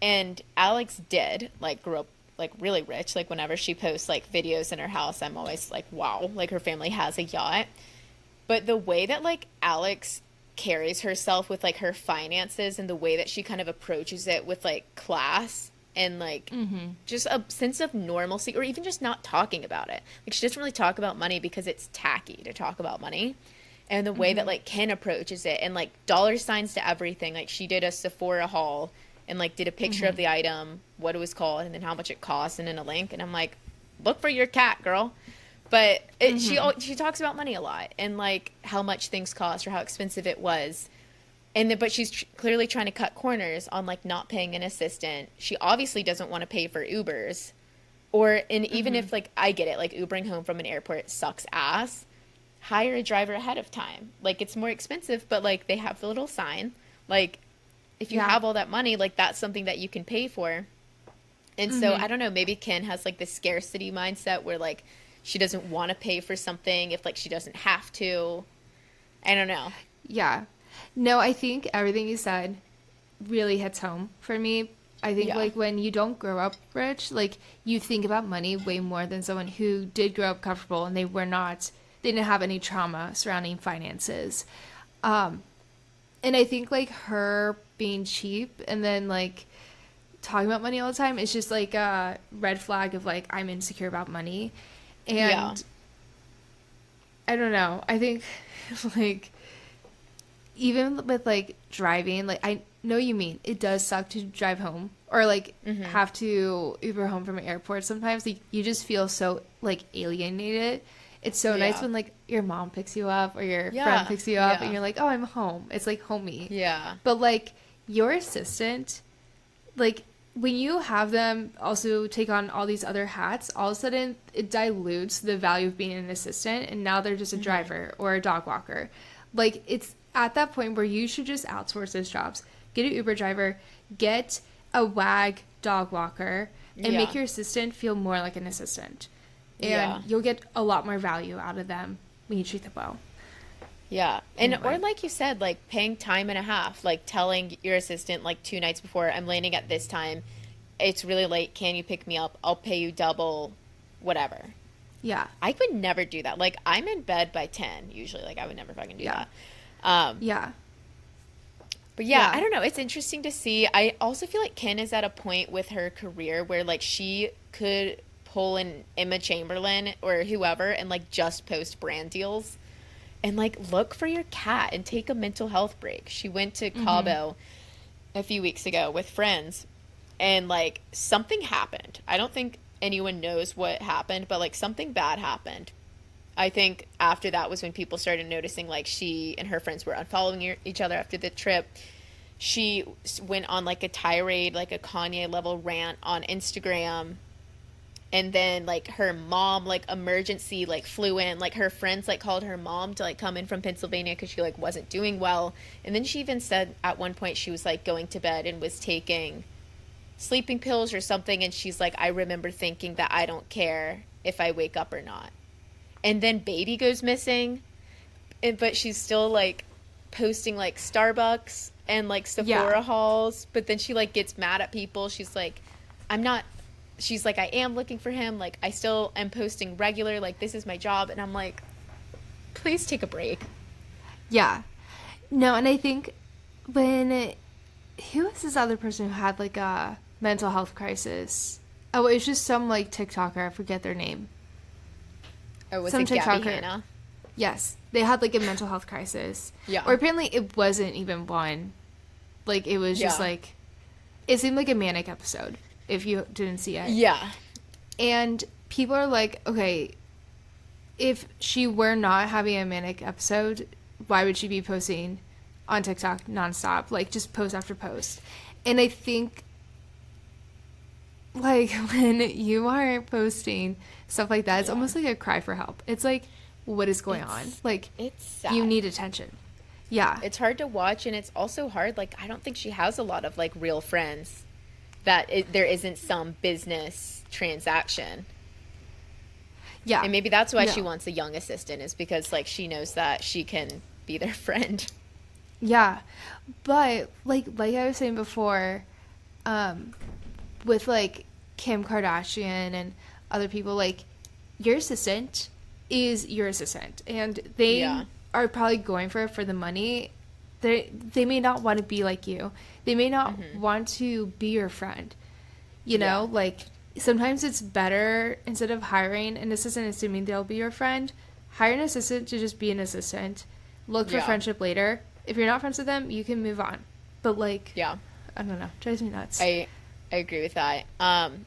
And Alix did like grow up like really rich. Like whenever she posts like videos in her house, I'm always like, wow, like her family has a yacht. But the way that like Alix carries herself with like her finances and the way that she kind of approaches it with like class and like just a sense of normalcy, or even just not talking about it. Like she doesn't really talk about money because it's tacky to talk about money. And the way that like Ken approaches it, and like dollar signs to everything. Like she did a Sephora haul and like did a picture of the item, what it was called, and then how much it cost, and then a link. And I'm like, look for your cat, girl. But she talks about money a lot and like how much things cost or how expensive it was. And then, but she's clearly trying to cut corners on like not paying an assistant. She obviously doesn't want to pay for Ubers. And even if like I get it, like Ubering home from an airport sucks ass, hire a driver ahead of time. Like it's more expensive, but like they have the little sign. Like if you have all that money, like that's something that you can pay for. And so I don't know, maybe Ken has like this scarcity mindset where like she doesn't want to pay for something if like she doesn't have to. I don't know. Yeah. No, I think everything you said really hits home for me. I think like when you don't grow up rich, like you think about money way more than someone who did grow up comfortable and they didn't have any trauma surrounding finances. And I think like her being cheap and then like talking about money all the time is just like a red flag of like I'm insecure about money. And I don't know. I think like even with like driving, like I know you mean it does suck to drive home or like have to Uber home from an airport sometimes. Like, you just feel so like alienated. It's so nice when like your mom picks you up or your friend picks you up and you're like, oh, I'm home. It's like homey. Yeah. But like your assistant, like when you have them also take on all these other hats, all of a sudden it dilutes the value of being an assistant. And now they're just a driver or a dog walker. Like it's at that point where you should just outsource those jobs. Get an Uber driver, get a WAG dog walker, and make your assistant feel more like an assistant. And you'll get a lot more value out of them when you treat them well. Yeah. And or like you said, like paying time and a half, like telling your assistant like 2 nights before, I'm landing at this time. It's really late. Can you pick me up? I'll pay you double, whatever. Yeah. I could never do that. Like I'm in bed by 10 usually. Like I would never fucking do that. But I don't know. It's interesting to see. I also feel like Ken is at a point with her career where like she could pull an Emma Chamberlain or whoever and like just post brand deals and like look for your cat and take a mental health break. She went to Cabo a few weeks ago with friends and like something happened. I don't think anyone knows what happened, but like something bad happened. I think after that was when people started noticing like she and her friends were unfollowing each other after the trip. She went on like a tirade, like a Kanye level rant on Instagram. And then like her mom like emergency like flew in, like her friends like called her mom to like come in from Pennsylvania because she like wasn't doing well. And then she even said at one point she was like going to bed and was taking sleeping pills or something. And she's like, I remember thinking that I don't care if I wake up or not. And then baby goes missing, but she's still like posting like Starbucks and like Sephora hauls. But then she like gets mad at people. She's like, she's like, I am looking for him. Like I still am posting regular. Like this is my job. And I'm like, please take a break. Yeah. No, and I think who was this other person who had like a mental health crisis? Oh, it was just some like TikToker. I forget their name. Or was it Gabby Hanna? Yes. They had like a mental health crisis. Yeah. Or apparently it wasn't even one. Like it was just like, it seemed like a manic episode if you didn't see it. Yeah. And people are like, okay, if she were not having a manic episode, why would she be posting on TikTok nonstop? Like just post after post. And I think like when you are posting stuff like that, it's almost like a cry for help. It's like, what is going on? Like, it's sad. You need attention. Yeah. It's hard to watch, and it's also hard. Like, I don't think she has a lot of, like, real friends that there isn't some business transaction. Yeah. And maybe that's why she wants a young assistant, is because, like, she knows that she can be their friend. Yeah. But, like I was saying before, with, like, Kim Kardashian and other people, like, your assistant is your assistant, and they are probably going for it for the money. They may not want to be like you. They may not want to be your friend. You know, like, sometimes it's better, instead of hiring an assistant assuming they'll be your friend, hire an assistant to just be an assistant. Look for friendship later. If you're not friends with them, you can move on. But, like, I don't know, drives me nuts. I agree with that.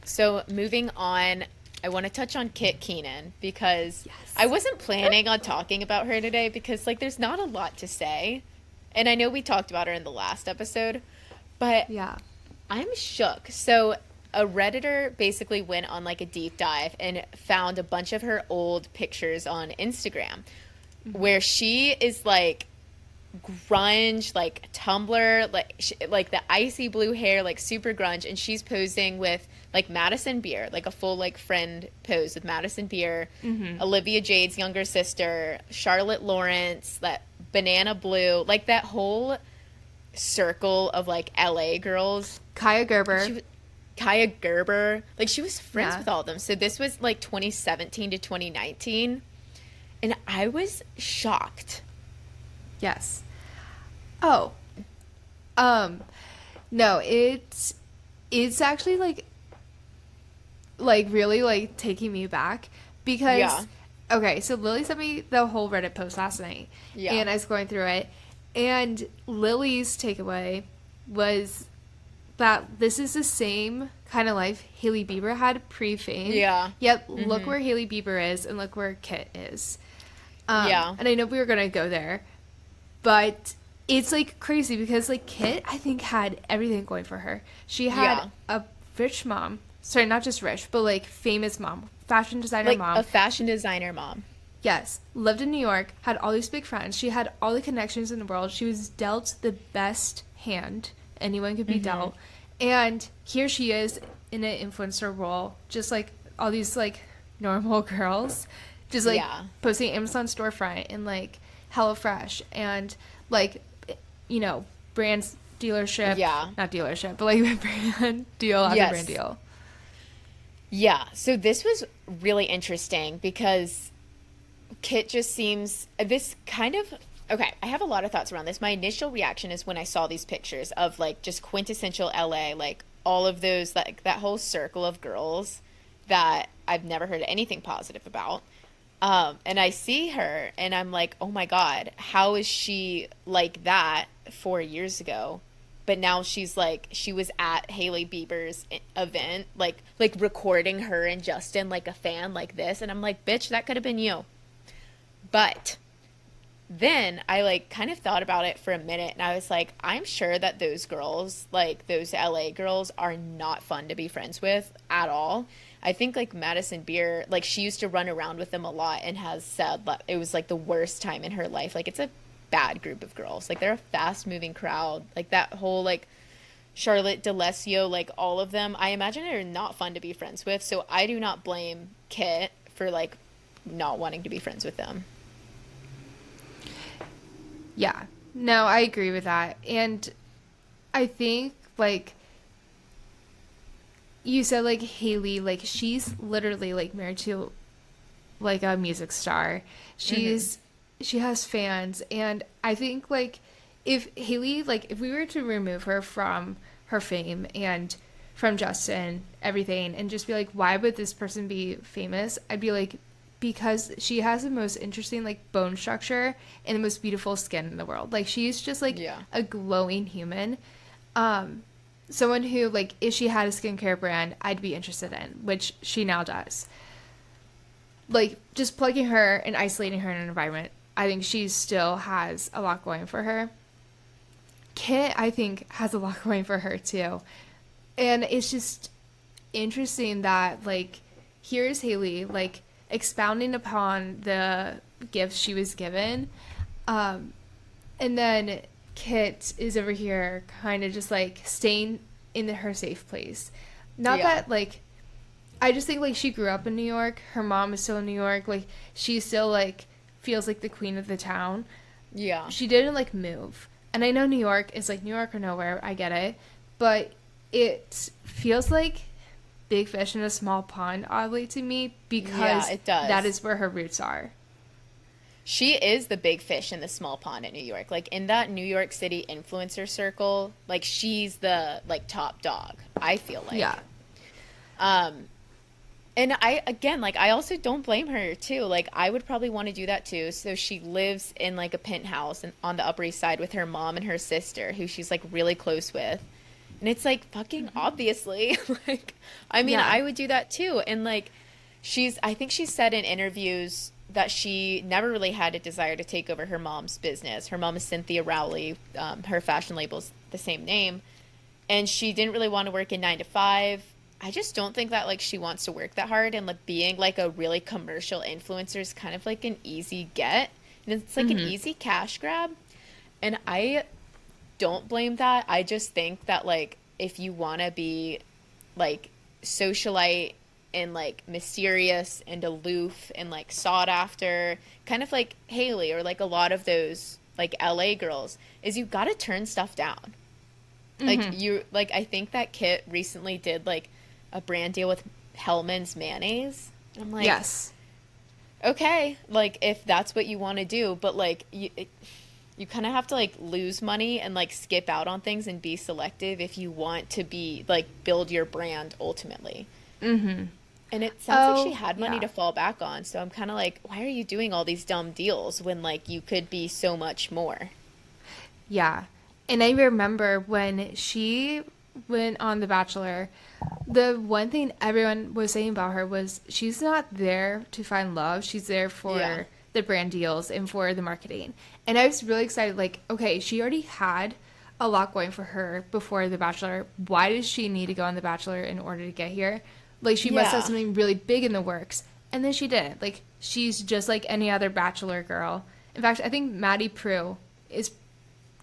So moving on, I want to touch on Kit Keenan because Yes. I wasn't planning on talking about her today because like there's not a lot to say. And I know we talked about her in the last episode, but Yeah. I'm shook. So a Redditor basically went on like a deep dive and found a bunch of her old pictures on Instagram where she is like grunge, like Tumblr, like the icy blue hair, like super grunge, and she's posing with like Madison Beer, like a full like friend pose with Madison Beer, Olivia Jade's younger sister, Charlotte Lawrence, that Banana Blue, like that whole circle of like LA girls. Kaya Gerber. Kaya Gerber, like she was friends Yeah. with all of them. So this was like 2017 to 2019, and I was shocked. Yes. Oh. No, it's actually like really like taking me back because Yeah. okay, so Lily sent me the whole Reddit post last night. Yeah. And I was going through it, and Lily's takeaway was that this is the same kind of life Hailey Bieber had pre-fame. Yeah. Yet look where Hailey Bieber is and look where Kit is. Yeah. And I know we were gonna go there, but it's like crazy because like Kit, I think, had everything going for her. She had a rich mom. Sorry, not just rich, but like famous mom, fashion designer Like mom. a fashion designer mom. Yes, lived in New York, had all these big friends. She had all the connections in the world. She was dealt the best hand anyone could be dealt. And here she is in an influencer role, just like all these like normal girls, just like posting Amazon storefront and like HelloFresh and like, you know, brands dealership. Yeah. Not dealership, but like brand deal after brand deal. Yeah. So this was really interesting because Kit just seems this kind of okay, I have a lot of thoughts around this. My initial reaction is when I saw these pictures of like just quintessential LA, like all of those like that whole circle of girls that I've never heard anything positive about. And I see her and I'm like, oh my God, how is she like that 4 years ago? But now she's like, she was at Hailey Bieber's event, like recording her and Justin like a fan like this. And I'm like, bitch, that could have been you. But then I like kind of thought about it for a minute and I was like, I'm sure that those girls, like those LA girls, are not fun to be friends with at all. I think like Madison Beer, like she used to run around with them a lot and has said that it was like the worst time in her life. Like it's a bad group of girls. Like they're a fast moving crowd. Like that whole like Charlotte DeLessio, like all of them, I imagine are not fun to be friends with. So I do not blame Kit for like not wanting to be friends with them. Yeah. No, I agree with that. And I think, like, you said, like, Hailey, like, she's literally, like, married to, like, a music star. She has fans. And I think, like, if Hailey, like, if we were to remove her from her fame and from Justin, everything, and just be like, why would this person be famous? I'd be like, because she has the most interesting like bone structure and the most beautiful skin in the world. Like she's just like a glowing human. Someone who like if she had a skincare brand, I'd be interested in, which she now does. Like just plugging her and isolating her in an environment, I think she still has a lot going for her. Kit, I think, has a lot going for her too. And it's just interesting that like here's Hailey like expounding upon the gifts she was given, and then Kit is over here kind of just like staying in her safe place. Not that like I just think like she grew up in New York, her mom is still in New York, like she still like feels like the queen of the town. She didn't like move, and I know New York is like New York or nowhere, I get it, but it feels like big fish in a small pond, oddly to me, because it does. That is where her roots are. She is the big fish in the small pond in New York. Like in that New York City influencer circle, like she's the like top dog, I feel like. And I also don't blame her too. Like I would probably want to do that too. So she lives in like a penthouse and on the Upper East Side with her mom and her sister, who she's like really close with. And it's like fucking obviously like I mean I would do that too. And like I think she said in interviews that she never really had a desire to take over her mom's business. Her mom is Cynthia Rowley. Her fashion label's the same name. And she didn't really want to work in 9 to 5. I just don't think that like she wants to work that hard, and like being like a really commercial influencer is kind of like an easy get. And it's like an easy cash grab. And I don't blame that. I just think that like if you want to be like socialite and like mysterious and aloof and like sought after, kind of like Haley or like a lot of those like LA girls, is you got to turn stuff down. Like you like I think that Kit recently did like a brand deal with Hellman's mayonnaise. I'm like, Yes. okay, like if that's what you want to do, but like you kind of have to like lose money and like skip out on things and be selective if you want to be like build your brand ultimately. And it sounds like she had money to fall back on, so I'm kind of like, why are you doing all these dumb deals when like you could be so much more? Yeah. And I remember when she went on The Bachelor, the one thing everyone was saying about her was she's not there to find love. She's there for the brand deals and for the marketing. And I was really excited, like, okay, she already had a lot going for her before The Bachelor. Why does she need to go on The Bachelor in order to get here? Like, she must have something really big in the works. And then she didn't. Like, she's just like any other Bachelor girl. In fact, I think Maddie Prue is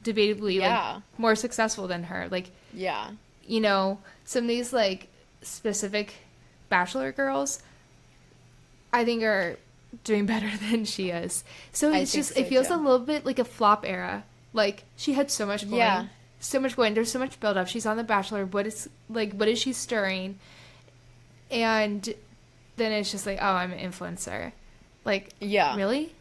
debatably like more successful than her. Like, you know, some of these like specific Bachelor girls I think are doing better than she is. So it's just it feels a little bit like a flop era. Like, she had so much going. So much going. There's so much build up. She's on The Bachelor. What is she stirring? And then it's just like, oh, I'm an influencer. Like, really?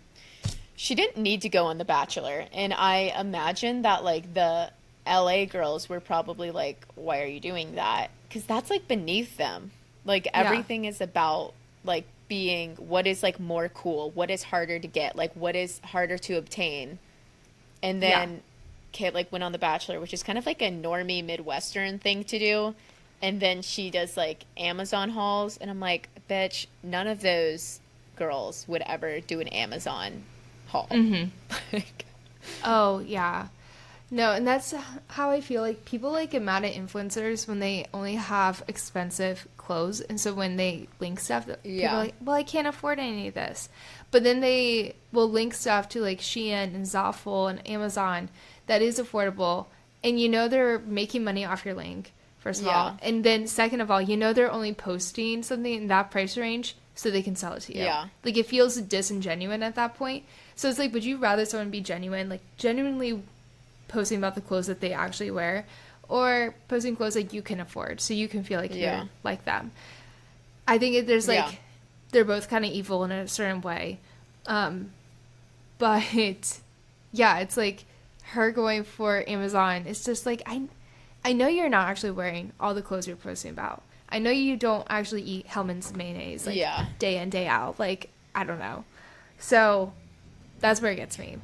She didn't need to go on The Bachelor. And I imagine that, like, the LA girls were probably like, why are you doing that? Because that's, like, beneath them. Like, everything is about, like, being what is, like, more cool, what is harder to get, like, what is harder to obtain. And then Kit, like, went on The Bachelor, which is kind of like a normie Midwestern thing to do. And then she does, like, Amazon hauls. And I'm like, bitch, none of those girls would ever do an Amazon haul. Like, oh, yeah. No, and that's how I feel. Like, people, like, get mad at influencers when they only have expensive clothes. And so when they link stuff, people are like, well, I can't afford any of this. But then they will link stuff to, like, Shein and Zaful and Amazon that is affordable. And you know they're making money off your link, first of all. And then second of all, you know they're only posting something in that price range so they can sell it to you. Like, it feels disingenuous at that point. So it's like, would you rather someone be genuine, like, genuinely posting about the clothes that they actually wear, or posting clothes like you can afford so you can feel like you're like them? I think there's like they're both kind of evil in a certain way, but yeah, it's like her going for Amazon. It's just like, I know you're not actually wearing all the clothes you're posting about. I know you don't actually eat Hellman's mayonnaise like day in, day out. Like, I don't know. So that's where it gets me.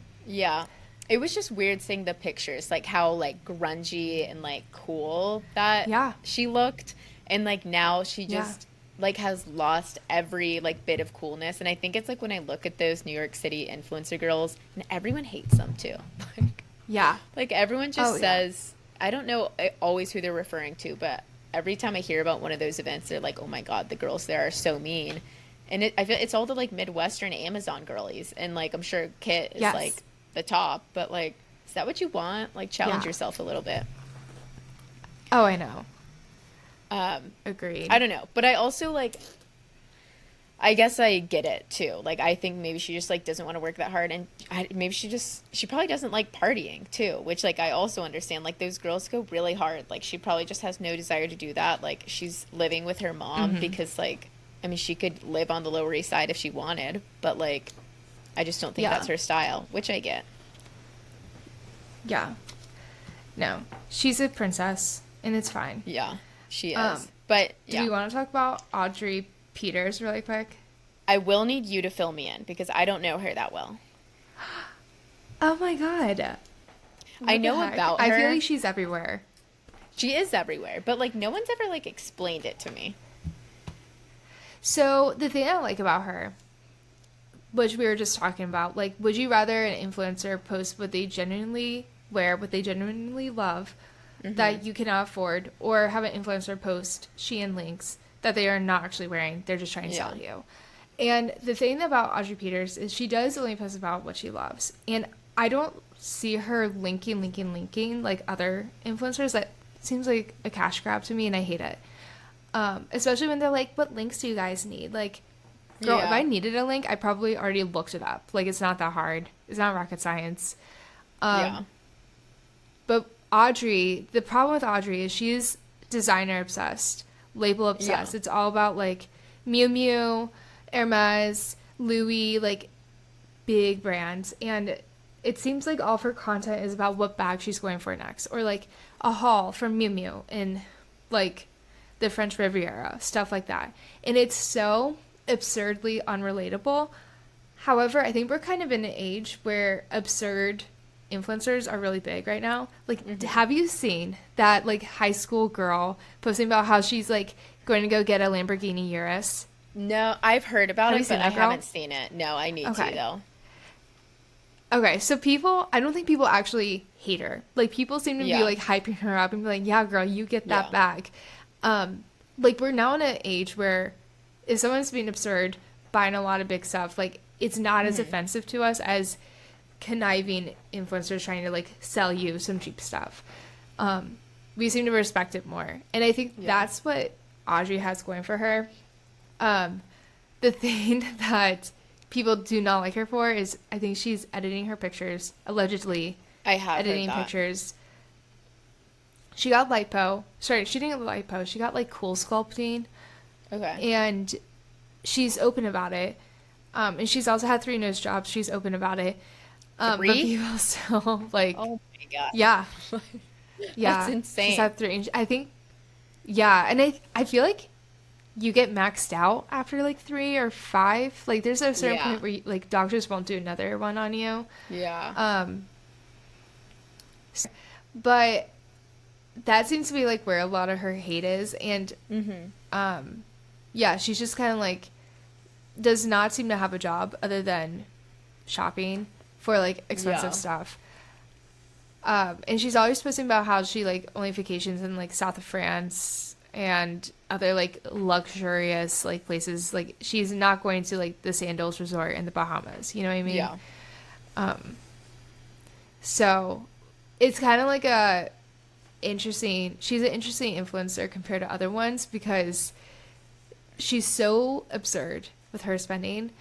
It was just weird seeing the pictures, like how like grungy and like cool that she looked, and like now she just like has lost every like bit of coolness. And I think it's like when I look at those New York City influencer girls, and everyone hates them too. Like everyone just says, I don't know always who they're referring to, but every time I hear about one of those events, they're like, oh my god, the girls there are so mean. And I feel it's all the like Midwestern Amazon girlies, and like I'm sure Kit is like the top, but like, is that what you want? Like, challenge yourself a little bit. Oh, I know. Agreed. I don't know, but I also like, I guess I get it too. Like, I think maybe she just like doesn't want to work that hard, and maybe she probably doesn't like partying too, which like I also understand. Like, those girls go really hard. Like, she probably just has no desire to do that. Like, she's living with her mom because like, I mean, she could live on the Lower East Side if she wanted, but like, I just don't think that's her style, which I get. No, she's a princess, and it's fine. She is. But do we want to talk about Audrey Peters really quick? I will need you to fill me in because I don't know her that well. Oh my god. I know about her. I feel like she's everywhere. She is everywhere, but like no one's ever like explained it to me. So the thing I like about her, which we were just talking about, like, would you rather an influencer post what they genuinely wear, what they genuinely love, that you cannot afford, or have an influencer post Shein links that they are not actually wearing, they're just trying to sell you? And the thing about Audrey Peters is she does only post about what she loves. And I don't see her linking like other influencers. That seems like a cash grab to me, and I hate it. Especially when they're like, what links do you guys need? Like, girl, if I needed a link, I probably already looked it up. Like, it's not that hard. It's not rocket science. But Audrey, the problem with Audrey is she's designer obsessed, label obsessed. It's all about, like, Miu Miu, Hermes, Louis, like, big brands. And it seems like all of her content is about what bag she's going for next. Or, like, a haul from Miu Miu in, like, the French Riviera, stuff like that. And it's so absurdly unrelatable. However, I think we're kind of in an age where absurd influencers are really big right now. Like, have you seen that, like, high school girl posting about how she's, like, going to go get a Lamborghini Urus? No, I've heard about it, but I haven't seen it. No, I need to, though. Okay, so I don't think people actually hate her. Like, people seem to be, like, hyping her up and be like, yeah, girl, you get that bag. Like, we're now in an age where if someone's being absurd, buying a lot of big stuff, like, it's not as offensive to us as conniving influencers trying to, like, sell you some cheap stuff. We seem to respect it more. And I think that's what Audrey has going for her. The thing that people do not like her for is I think she's editing her pictures, allegedly. I have editing pictures. She got lipo. Sorry, she didn't get lipo. She got, like, cool sculpting. Okay. And she's open about it. And she's also had 3 nose jobs. She's open about it. 3? But people still, like... Oh, my God. Yeah. Yeah. That's insane. She's had 3. I think... Yeah. And I feel like you get maxed out after, like, 3 or 5. Like, there's a certain point where, like, doctors won't do another one on you. Yeah. But that seems to be, like, where a lot of her hate is. And, yeah, she's just kind of, like, does not seem to have a job other than shopping for, like, expensive stuff. And she's always posting about how she, like, only vacations in, like, south of France and other, like, luxurious, like, places. Like, she's not going to, like, the Sandals Resort in the Bahamas. You know what I mean? Yeah. So it's kind of like she's an interesting influencer compared to other ones because she's so absurd with her spending,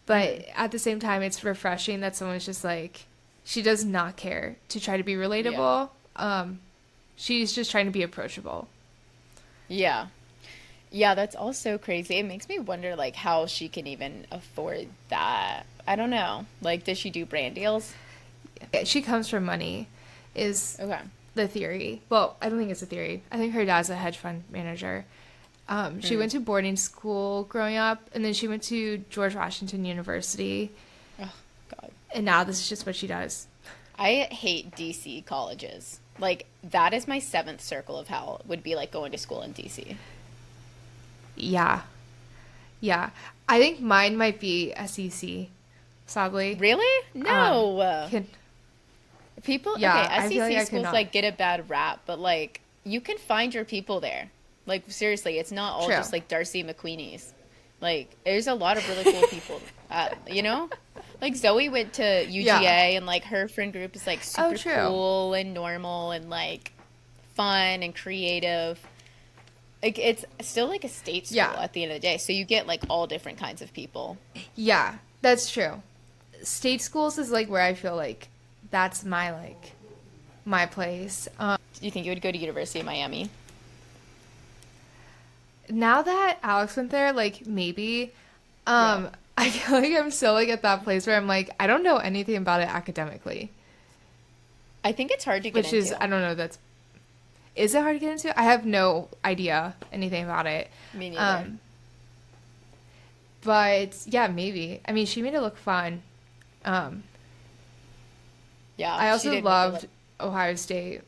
but at the same time it's refreshing that someone's just like, she does not care to try to be relatable. She's just trying to be approachable. Yeah, that's also crazy. It makes me wonder, like, how she can even afford that. I don't know. Like, does she do brand deals? She comes from money is the theory. Well, I don't think it's a theory. I think her dad's a hedge fund manager. She went to boarding school growing up, and then she went to George Washington University. Oh, God. And now this is just what she does. I hate DC colleges. Like, that is my 7th circle of hell, would be, like, going to school in DC. Yeah. I think mine might be SEC, sadly. Really? No. People, SEC schools, like, get a bad rap, but, like, you can find your people there. Like, seriously, it's not all just, like, Darcy McQueenies. Like, there's a lot of really cool people, you know? Like, Zoe went to UGA, and, like, her friend group is, like, super cool and normal and, like, fun and creative. Like, it's still, like, a state school at the end of the day. So you get, like, all different kinds of people. Yeah, that's true. State schools is, like, where I feel like that's my, like, my place. Do you think you would go to University of Miami? Now that Alex went there, like, maybe. I feel like I'm still, like, at that place where I'm like, I don't know anything about it academically. I think it's hard to get into. Which is, I don't know, is it hard to get into? I have no idea anything about it. Me neither. But, yeah, maybe. I mean, she made it look fun. Yeah. I also loved Ohio State.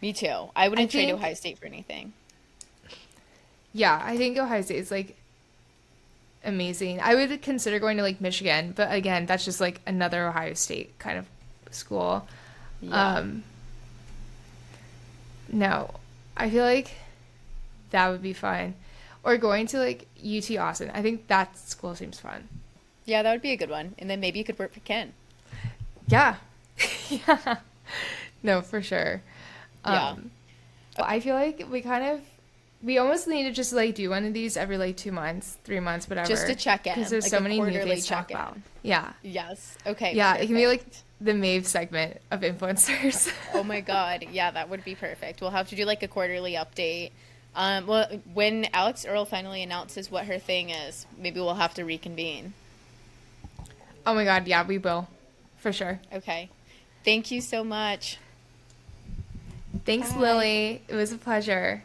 Me too. I wouldn't trade Ohio State for anything. Yeah, I think Ohio State is, like, amazing. I would consider going to like Michigan, but again, that's just like another Ohio State kind of school. Yeah. No, I feel like that would be fun. Or going to like UT Austin. I think that school seems fun. Yeah, that would be a good one. And then maybe you could work for Ken. Yeah. Yeah. No, for sure. Yeah. I feel like we almost need to just like do one of these every like 2 months, 3 months, whatever. Just to check in. Because there's like so a many new quarterly things to talk check-in. about. Yeah. Yes. Okay. Yeah, it can be like perfect. the Maeve segment of influencers. Oh my God. Yeah, that would be perfect. We'll have to do like a quarterly update. Well, when Alix Earle finally announces what her thing is, maybe we'll have to reconvene. Oh my God, yeah, we will. For sure. Okay. Thank you so much. Thanks, Bye. Lily. It was a pleasure.